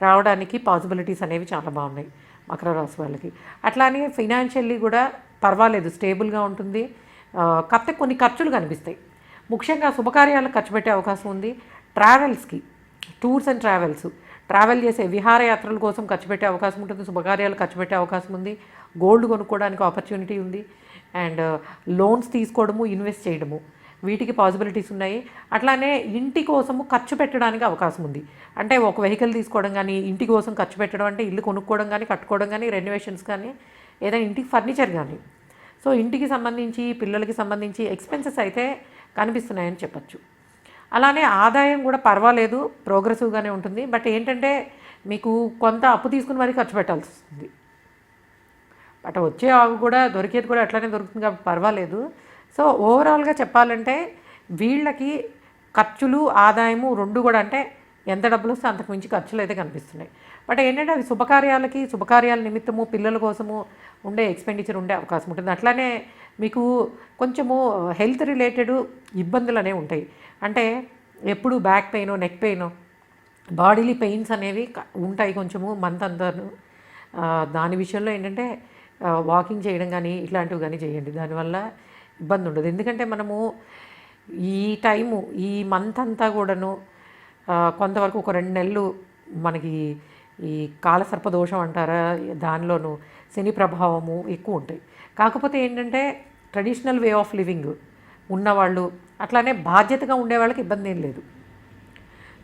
రావడానికి పాసిబిలిటీస్ అనేవి చాలా బాగున్నాయి మకర రాశి వాళ్ళకి. అట్లానే ఫైనాన్షియల్లీ కూడా పర్వాలేదు, స్టేబుల్గా ఉంటుంది. కాకపోతే కొన్ని ఖర్చులు కనిపిస్తాయి, ముఖ్యంగా శుభకార్యాలకు ఖర్చు పెట్టే అవకాశం ఉంది. ట్రావెల్స్కి, టూర్స్ అండ్ ట్రావెల్ చేసే విహారయాత్రల కోసం ఖర్చు పెట్టే అవకాశం ఉంటుంది, శుభకార్యాలు ఖర్చు పెట్టే అవకాశం ఉంది. గోల్డ్ కొనుక్కోవడానికి ఆపర్చునిటీ ఉంది. అండ్ లోన్స్ తీసుకోవడము, ఇన్వెస్ట్ చేయడము, వీటికి పాసిబిలిటీస్ ఉన్నాయి. అట్లానే ఇంటి కోసము ఖర్చు పెట్టడానికి అవకాశం ఉంది. అంటే ఒక వెహికల్ తీసుకోవడం కానీ, ఇంటి కోసం ఖర్చు పెట్టడం అంటే ఇల్లు కొనుక్కోవడం కానీ, కట్టుకోవడం కానీ, రెనోవేషన్స్ కానీ, ఏదైనా ఇంటికి ఫర్నిచర్ కానీ. సో ఇంటికి సంబంధించి, పిల్లలకి సంబంధించి ఎక్స్పెన్సెస్ అయితే కనిపిస్తున్నాయని చెప్పచ్చు. అలానే ఆదాయం కూడా పర్వాలేదు, ప్రోగ్రెసివ్గానే ఉంటుంది. బట్ ఏంటంటే మీకు కొంత అప్పు తీసుకుని మరీ ఖర్చు పెట్టాల్సి వస్తుంది. బట్ వచ్చే ఆవు కూడా దొరికేది కూడా అట్లానే దొరుకుతుంది కాబట్టి పర్వాలేదు. సో ఓవరాల్గా చెప్పాలంటే వీళ్ళకి ఖర్చులు, ఆదాయము రెండు కూడా అంటే ఎంత డబ్బులు వస్తే అంతకు మించి ఖర్చులు అయితే కనిపిస్తున్నాయి. బట్ ఏంటంటే అవి శుభకార్యాల నిమిత్తము, పిల్లల కోసము ఉండే ఎక్స్పెండిచర్ ఉండే అవకాశం ఉంటుంది. అట్లానే మీకు కొంచెము హెల్త్ రిలేటెడ్ ఇబ్బందులు అనేవి ఉంటాయి. అంటే ఎప్పుడు back pain, neck pain, bodily pains అనేవి ఉంటాయి కొంచెము మంత్ అంతాను. దాని విషయంలో ఏంటంటే వాకింగ్ చేయడం కానీ ఇట్లాంటివి కానీ చేయండి, దానివల్ల ఇబ్బంది ఉండదు. ఎందుకంటే మనము ఈ టైము, ఈ మంత్ అంతా కూడాను కొంతవరకు ఒక 2 నెలలు మనకి ఈ కాలసర్పదోషం అంటారా, దానిలోనూ శని ప్రభావము ఎక్కువ ఉంటాయి. కాకపోతే ఏంటంటే ట్రెడిషనల్ వే ఆఫ్ లివింగ్ ఉన్నవాళ్ళు, అట్లానే బాధ్యతగా ఉండేవాళ్ళకి ఇబ్బంది ఏం లేదు.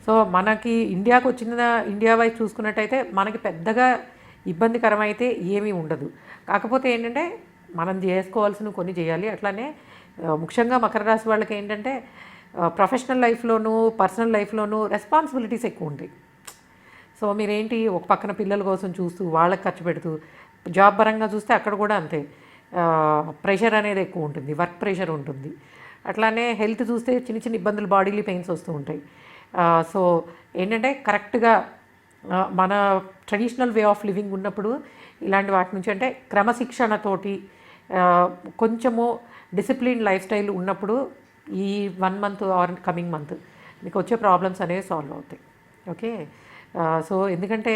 సో మనకి ఇండియా వైపు చూసుకున్నట్టయితే మనకి పెద్దగా ఇబ్బందికరమైతే ఏమీ ఉండదు. కాకపోతే ఏంటంటే మనం చేసుకోవాల్సిన కొన్ని చేయాలి. అట్లానే ముఖ్యంగా మకర రాశి వాళ్ళకి ఏంటంటే ప్రొఫెషనల్ లైఫ్లోనూ, పర్సనల్ లైఫ్లోనూ రెస్పాన్సిబిలిటీస్ ఎక్కువ ఉంటాయి. సో మీరేంటి ఒక పక్కన పిల్లల కోసం చూస్తూ వాళ్ళకి ఖర్చు పెడుతూ, జాబ్ పరంగా చూస్తే అక్కడ కూడా అంతే ప్రెషర్ అనేది ఎక్కువ ఉంటుంది, వర్క్ ప్రెషర్ ఉంటుంది. అట్లానే హెల్త్ చూస్తే చిన్న చిన్న ఇబ్బందులు, బాడీలీ పెయిన్స్ వస్తూ ఉంటాయి. సో ఏంటంటే కరెక్ట్గా మన ట్రెడిషనల్ వే ఆఫ్ లివింగ్ ఉన్నప్పుడు ఇలాంటి వాటి నుంచి అంటే క్రమశిక్షణతోటి కొంచెము డిసిప్లిన్ లైఫ్ స్టైల్ ఉన్నప్పుడు ఈ 1 మంత్ ఆర్ కమింగ్ మంత్ మీకు వచ్చే ప్రాబ్లమ్స్ అనేవి సాల్వ్ అవుతాయి. ఓకే. సో ఎందుకంటే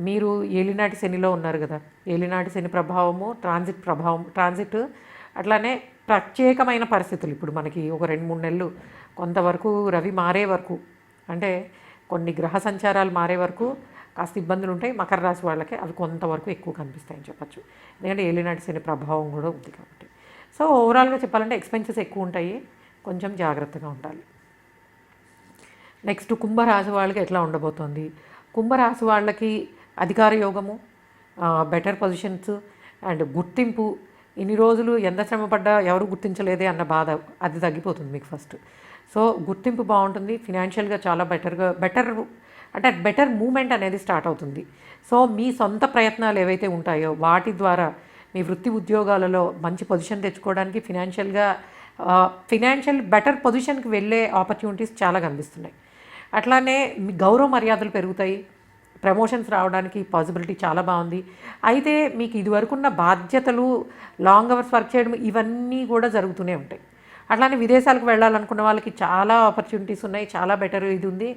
మీరు ఏలినాటి శనిలో ఉన్నారు కదా, ఏలినాటి శని ప్రభావము, ట్రాన్సిట్ అట్లానే ప్రత్యేకమైన పరిస్థితులు. ఇప్పుడు మనకి ఒక 2-3 నెలలు కొంతవరకు రవి మారే వరకు, అంటే కొన్ని గ్రహ సంచారాలు మారే వరకు కాస్త ఇబ్బందులు ఉంటాయి మకర రాశి వాళ్ళకి. అవి కొంతవరకు ఎక్కువ కనిపిస్తాయని చెప్పచ్చు, ఎందుకంటే ఏలినాటి శని ప్రభావం కూడా ఉంది కాబట్టి. సో ఓవరాల్గా చెప్పాలంటే ఎక్స్పెన్సెస్ ఎక్కువ ఉంటాయి, కొంచెం జాగ్రత్తగా ఉండాలి. నెక్స్ట్ కుంభరాశి వాళ్ళకి ఎట్లా ఉండబోతోంది? కుంభరాశి వాళ్ళకి అధికార యోగము, బెటర్ పొజిషన్స్ అండ్ గుర్తింపు. ఇన్ని రోజులు ఎంత శ్రమపడ్డా ఎవరు గుర్తించలేదే అన్న బాధ, అది తగ్గిపోతుంది మీకు ఫస్ట్. సో గుర్తింపు బాగుంటుంది, ఫినాన్షియల్గా చాలా బెటర్ మూమెంట్ అనేది స్టార్ట్ అవుతుంది. సో మీ సొంత ప్రయత్నాలు ఏవైతే ఉంటాయో వాటి ద్వారా మీ వృత్తి ఉద్యోగాలలో మంచి పొజిషన్ తెచ్చుకోవడానికి ఫినాన్షియల్ బెటర్ పొజిషన్కి వెళ్ళే ఆపర్చునిటీస్ చాలా కనిపిస్తున్నాయి. అట్లానే మీ గౌరవ మర్యాదలు పెరుగుతాయి, ప్రమోషన్స్ రావడానికి పాసిబిలిటీ చాలా బాగుంది. అయితే మీకు ఇదివరకున్న బాధ్యతలు, లాంగ్ అవర్స్ వర్క్ చేయడం, ఇవన్నీ కూడా జరుగుతూనే ఉంటాయి. అట్లానే విదేశాలకు వెళ్ళాలనుకున్న వాళ్ళకి చాలా ఆపర్చునిటీస్ ఉన్నాయి, చాలా బెటర్ ఇది ఉంది.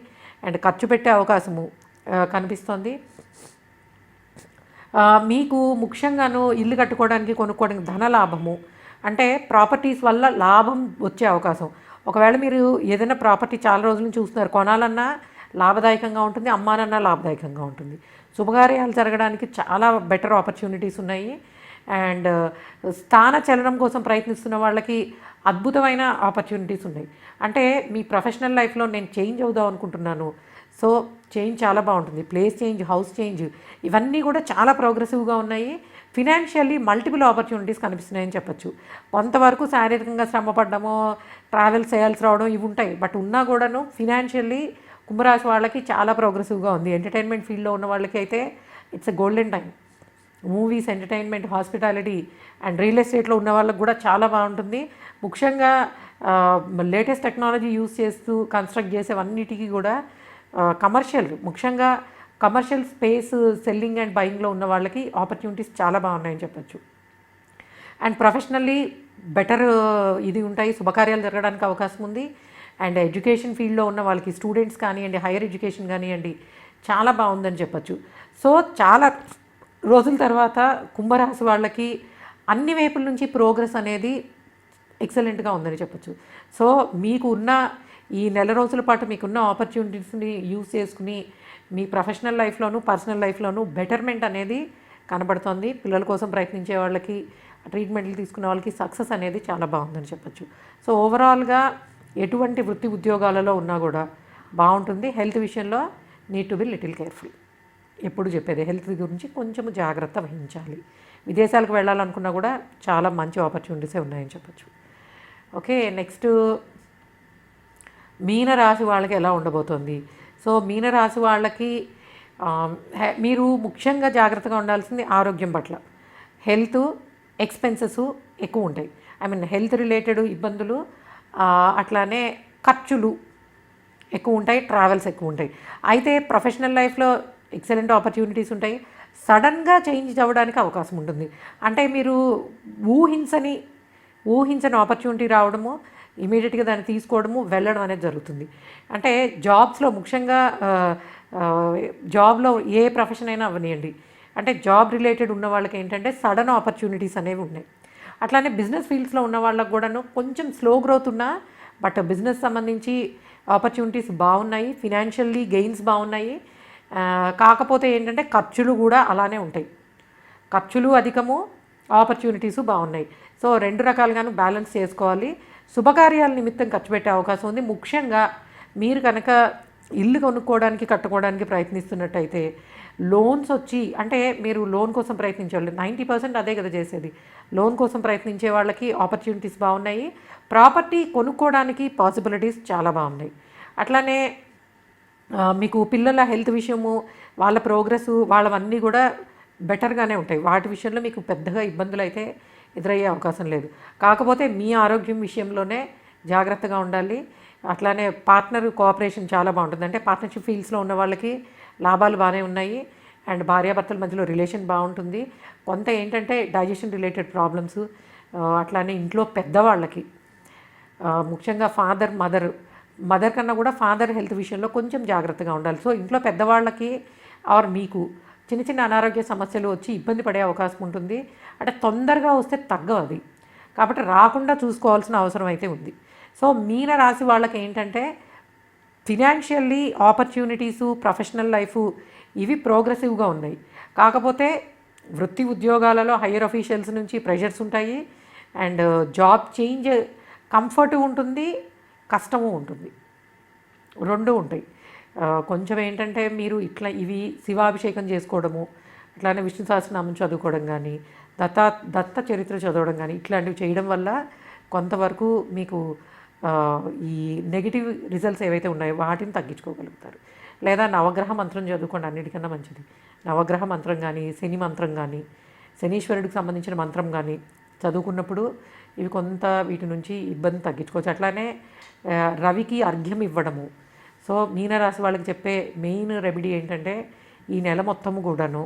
అండ్ ఖర్చు పెట్టే అవకాశము కనిపిస్తుంది. మీకు ముఖ్యంగాను ఇల్లు కట్టుకోవడానికి, కొనుక్కోవడానికి ధన లాభము, అంటే ప్రాపర్టీస్ వల్ల లాభం వచ్చే అవకాశం. ఒకవేళ మీరు ఏదైనా ప్రాపర్టీ చాలా రోజుల నుంచి చూస్తున్నారు, కొనాలన్నా లాభదాయకంగా ఉంటుంది, అమ్మాలన్నా లాభదాయకంగా ఉంటుంది. శుభకార్యాలు జరగడానికి చాలా బెటర్ ఆపర్చునిటీస్ ఉన్నాయి. అండ్ స్థాన చలనం కోసం ప్రయత్నిస్తున్న వాళ్ళకి అద్భుతమైన ఆపర్చునిటీస్ ఉన్నాయి. అంటే మీ ప్రొఫెషనల్ లైఫ్లో నేను చేంజ్ అవుదాం అనుకుంటున్నాను, సో చేంజ్ చాలా బాగుంటుంది. ప్లేస్ చేంజ్, హౌస్ చేంజ్, ఇవన్నీ కూడా చాలా ప్రోగ్రెసివ్గా ఉన్నాయి. ఫినాన్షియల్లీ మల్టిపుల్ ఆపర్చునిటీస్ కనిపిస్తున్నాయని చెప్పచ్చు. కొంతవరకు శారీరకంగా శ్రమ పడ్డమో, ట్రావెల్ చేయాల్సి రావడం ఇవి ఉంటాయి. బట్ ఉన్నా కూడాను ఫినాన్షియల్లీ కుంభరాశి వాళ్ళకి చాలా ప్రోగ్రెసివ్గా ఉంది. ఎంటర్టైన్మెంట్ ఫీల్డ్లో ఉన్న వాళ్ళకి అయితే it's a golden time. Movies, entertainment, hospitality and real ఎస్టేట్లో ఉన్న వాళ్ళకి కూడా చాలా బాగుంటుంది. ముఖ్యంగా లేటెస్ట్ టెక్నాలజీ యూస్ చేస్తూ కన్స్ట్రక్ట్ చేసేవన్నిటికీ కూడా కమర్షియల్, ముఖ్యంగా కమర్షియల్ స్పేస్ సెల్లింగ్ అండ్ బయింగ్లో ఉన్న వాళ్ళకి ఆపర్చునిటీస్ చాలా బాగున్నాయని చెప్పచ్చు. అండ్ ప్రొఫెషనల్లీ బెటర్ ఇది ఉంటాయి, శుభకార్యాలు జరగడానికి అవకాశం ఉంది. అండ్ ఎడ్యుకేషన్ ఫీల్డ్లో ఉన్న వాళ్ళకి, స్టూడెంట్స్ కానివ్వండి, హైయర్ ఎడ్యుకేషన్ కానివ్వండి, చాలా బాగుందని చెప్పచ్చు. సో చాలా రోజుల తర్వాత కుంభరాశి వాళ్ళకి అన్ని వైపుల నుంచి ప్రోగ్రెస్ అనేది ఎక్సలెంట్గా ఉందని చెప్పచ్చు. సో మీకు ఉన్న ఈ నెల రోజుల పాటు మీకున్న ఆపర్చునిటీస్ని యూజ్ చేసుకుని మీ ప్రొఫెషనల్ లైఫ్లోనూ పర్సనల్ లైఫ్లోనూ బెటర్మెంట్ అనేది కనబడుతుంది. పిల్లల కోసం ప్రయత్నించే వాళ్ళకి, ట్రీట్మెంట్లు తీసుకునే వాళ్ళకి సక్సెస్ అనేది చాలా బాగుందని చెప్పచ్చు. సో ఓవరాల్గా ఎటువంటి వృత్తి ఉద్యోగాలలో ఉన్నా కూడా బాగుంటుంది. హెల్త్ విషయంలో need to be little careful. ఎప్పుడు చెప్పేది హెల్త్ గురించి కొంచెం జాగ్రత్త వహించాలి. విదేశాలకు వెళ్ళాలనుకున్నా కూడా చాలా మంచి ఆపర్చునిటీసే ఉన్నాయని చెప్పచ్చు. ఓకే, నెక్స్ట్ మీనరాశి వాళ్ళకి ఎలా ఉండబోతోంది? సో మీనరాశి వాళ్ళకి మీరు ముఖ్యంగా జాగ్రత్తగా ఉండాల్సింది ఆరోగ్యం పట్ల. హెల్త్ ఎక్స్పెన్సెస్ ఎక్కువ ఉంటాయి. హెల్త్ రిలేటెడ్ ఇబ్బందులు, అట్లానే ఖర్చులు ఎక్కువ ఉంటాయి, ట్రావెల్స్ ఎక్కువ ఉంటాయి. అయితే ప్రొఫెషనల్ లైఫ్లో ఎక్సలెంట్ ఆపర్చునిటీస్ ఉంటాయి. సడన్గా చేంజ్ అవ్వడానికి అవకాశం ఉంటుంది. అంటే మీరు ఊహించని ఆపర్చునిటీ రావడము, ఇమీడియట్గా దాన్ని తీసుకోవడము, వెళ్ళడం అనేది జరుగుతుంది. అంటే జాబ్స్లో ముఖ్యంగా జాబ్లో ఏ ప్రొఫెషన్ అయినా అవనియండి, అంటే జాబ్ రిలేటెడ్ ఉన్న వాళ్ళకి ఏంటంటే సడన్ ఆపర్చునిటీస్ అనేవి ఉన్నాయి. అట్లానే బిజినెస్ ఫీల్డ్స్లో ఉన్న వాళ్ళకు కూడాను కొంచెం స్లో గ్రోత్ ఉన్నా బట్ బిజినెస్ సంబంధించి ఆపర్చునిటీస్ బాగున్నాయి, ఫినాన్షియల్లీ గెయిన్స్ బాగున్నాయి. కాకపోతే ఏంటంటే ఖర్చులు కూడా అలానే ఉంటాయి. ఖర్చులు అధికము, ఆపర్చునిటీసు బాగున్నాయి. సో రెండు రకాలుగాను బ్యాలెన్స్ చేసుకోవాలి. శుభకార్యాల నిమిత్తం ఖర్చు పెట్టే అవకాశం ఉంది. ముఖ్యంగా మీరు కనుక ఇల్లు కొనుక్కోవడానికి, కట్టుకోవడానికి ప్రయత్నిస్తున్నట్టయితే లోన్స్ వచ్చి, అంటే మీరు లోన్ కోసం ప్రయత్నించేవాళ్ళు 90% అదే కదా చేసేది. లోన్ కోసం ప్రయత్నించే వాళ్ళకి ఆపర్చునిటీస్ బాగున్నాయి. ప్రాపర్టీ కొనుక్కోవడానికి పాసిబిలిటీస్ చాలా బాగున్నాయి. అట్లానే మీకు పిల్లల హెల్త్ విషయము, వాళ్ళ ప్రోగ్రెస్, వాళ్ళవన్నీ కూడా బెటర్గానే ఉంటాయి. వాటి విషయంలో మీకు పెద్దగా ఇబ్బందులు అయితే ఎదురయ్యే అవకాశం లేదు. కాకపోతే మీ ఆరోగ్యం విషయంలోనే జాగ్రత్తగా ఉండాలి. అట్లానే పార్ట్నర్ కోఆపరేషన్ చాలా బాగుంటుంది. అంటే పార్ట్నర్షిప్ ఫీల్డ్స్లో ఉన్న వాళ్ళకి లాభాలు బాగానే ఉన్నాయి. అండ్ భార్యాభర్తల మధ్యలో రిలేషన్ బాగుంటుంది. కొంత ఏంటంటే డైజెషన్ రిలేటెడ్ ప్రాబ్లమ్స్, అట్లానే ఇంట్లో పెద్దవాళ్ళకి, ముఖ్యంగా మదర్ కన్నా కూడా ఫాదర్ హెల్త్ విషయంలో కొంచెం జాగ్రత్తగా ఉండాలి. సో ఇంట్లో పెద్దవాళ్ళకి ఆర్ మీకు చిన్న చిన్న అనారోగ్య సమస్యలు వచ్చి ఇబ్బంది పడే అవకాశం ఉంటుంది. అంటే తొందరగా వస్తే తగ్గవు అది, కాబట్టి రాకుండా చూసుకోవాల్సిన అవసరం అయితే ఉంది. సో మీన రాశి వాళ్ళకి ఏంటంటే ఫినాన్షియల్లీ ఆపర్చునిటీసు, ప్రొఫెషనల్ లైఫ్ ఇవి ప్రోగ్రెసివ్గా ఉన్నాయి. కాకపోతే వృత్తి ఉద్యోగాలలో హయ్యర్ అఫీషియల్స్ నుంచి ప్రెషర్స్ ఉంటాయి. అండ్ జాబ్ చేంజ్ కంఫర్ట్ ఉంటుంది, కష్టము ఉంటుంది, రెండు ఉంటాయి. కొంచెం ఏంటంటే మీరు ఇవి శివాభిషేకం చేసుకోవడము, అట్లానే విష్ణు సహస్రనామం చదువుకోవడం కానీ, దత్త చరిత్ర చదవడం కానీ ఇట్లాంటివి చేయడం వల్ల కొంతవరకు మీకు ఈ నెగిటివ్ రిజల్ట్స్ ఏవైతే ఉన్నాయో వాటిని తగ్గించుకోగలుగుతారు. లేదా నవగ్రహ మంత్రం చదువుకోండి, అన్నిటికన్నా మంచిది. నవగ్రహ మంత్రం కానీ, శని మంత్రం కానీ, శనీశ్వరుడికి సంబంధించిన మంత్రం కానీ చదువుకున్నప్పుడు ఇవి కొంత వీటి నుంచి ఇబ్బంది తగ్గించుకోవచ్చు. అట్లానే రవికి అర్ఘ్యం ఇవ్వడము. సో మీనరాశి వాళ్ళకి చెప్పే మెయిన్ రెమెడీ ఏంటంటే ఈ నెల మొత్తము కూడాను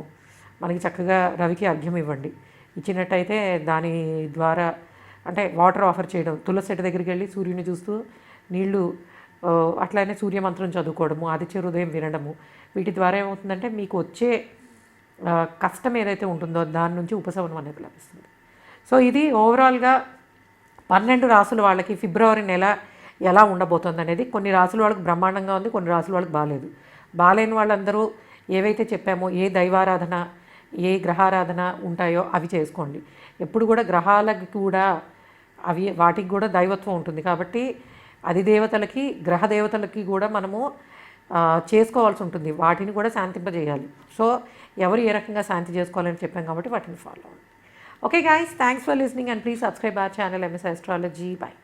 మనకి చక్కగా రవికి అర్ఘ్యం ఇవ్వండి. ఇచ్చినట్టయితే దాని ద్వారా అంటే వాటర్ ఆఫర్ చేయడం, తులసి చెట్టు దగ్గరికి వెళ్ళి సూర్యుని చూస్తూ నీళ్లు, అట్లానే సూర్యమంత్రం చదువుకోవడము, ఆదిత్య హృదయం వినడము, వీటి ద్వారా ఏమవుతుందంటే మీకు వచ్చే కష్టం ఏదైతే ఉంటుందో దాని నుంచి ఉపశమనం అనేది లభిస్తుంది. సో ఇది ఓవరాల్గా 12 రాసుల వాళ్ళకి ఫిబ్రవరి నెల ఎలా ఉండబోతుంది అనేది. కొన్ని రాసుల వాళ్ళకి బ్రహ్మాండంగా ఉంది, కొన్ని రాసుల వాళ్ళకి బాగాలేదు. బాగాలేని వాళ్ళందరూ ఏవైతే చెప్పామో, ఏ దైవారాధన, ఏ గ్రహారాధన ఉంటాయో అవి చేసుకోండి. ఎప్పుడు కూడా గ్రహాలకి కూడా వాటికి కూడా దైవత్వం ఉంటుంది కాబట్టి అధిదేవతలకి, గ్రహ దేవతలకి కూడా మనము చేసుకోవాల్సి ఉంటుంది. వాటిని కూడా శాంతింపజేయాలి. సో ఎవరు ఏ రకంగా శాంతి చేసుకోవాలని చెప్పాం కాబట్టి వాటిని ఫాలో అవ్వండి. Okay guys, thanks for listening and please subscribe our channel MS Astrology. Bye.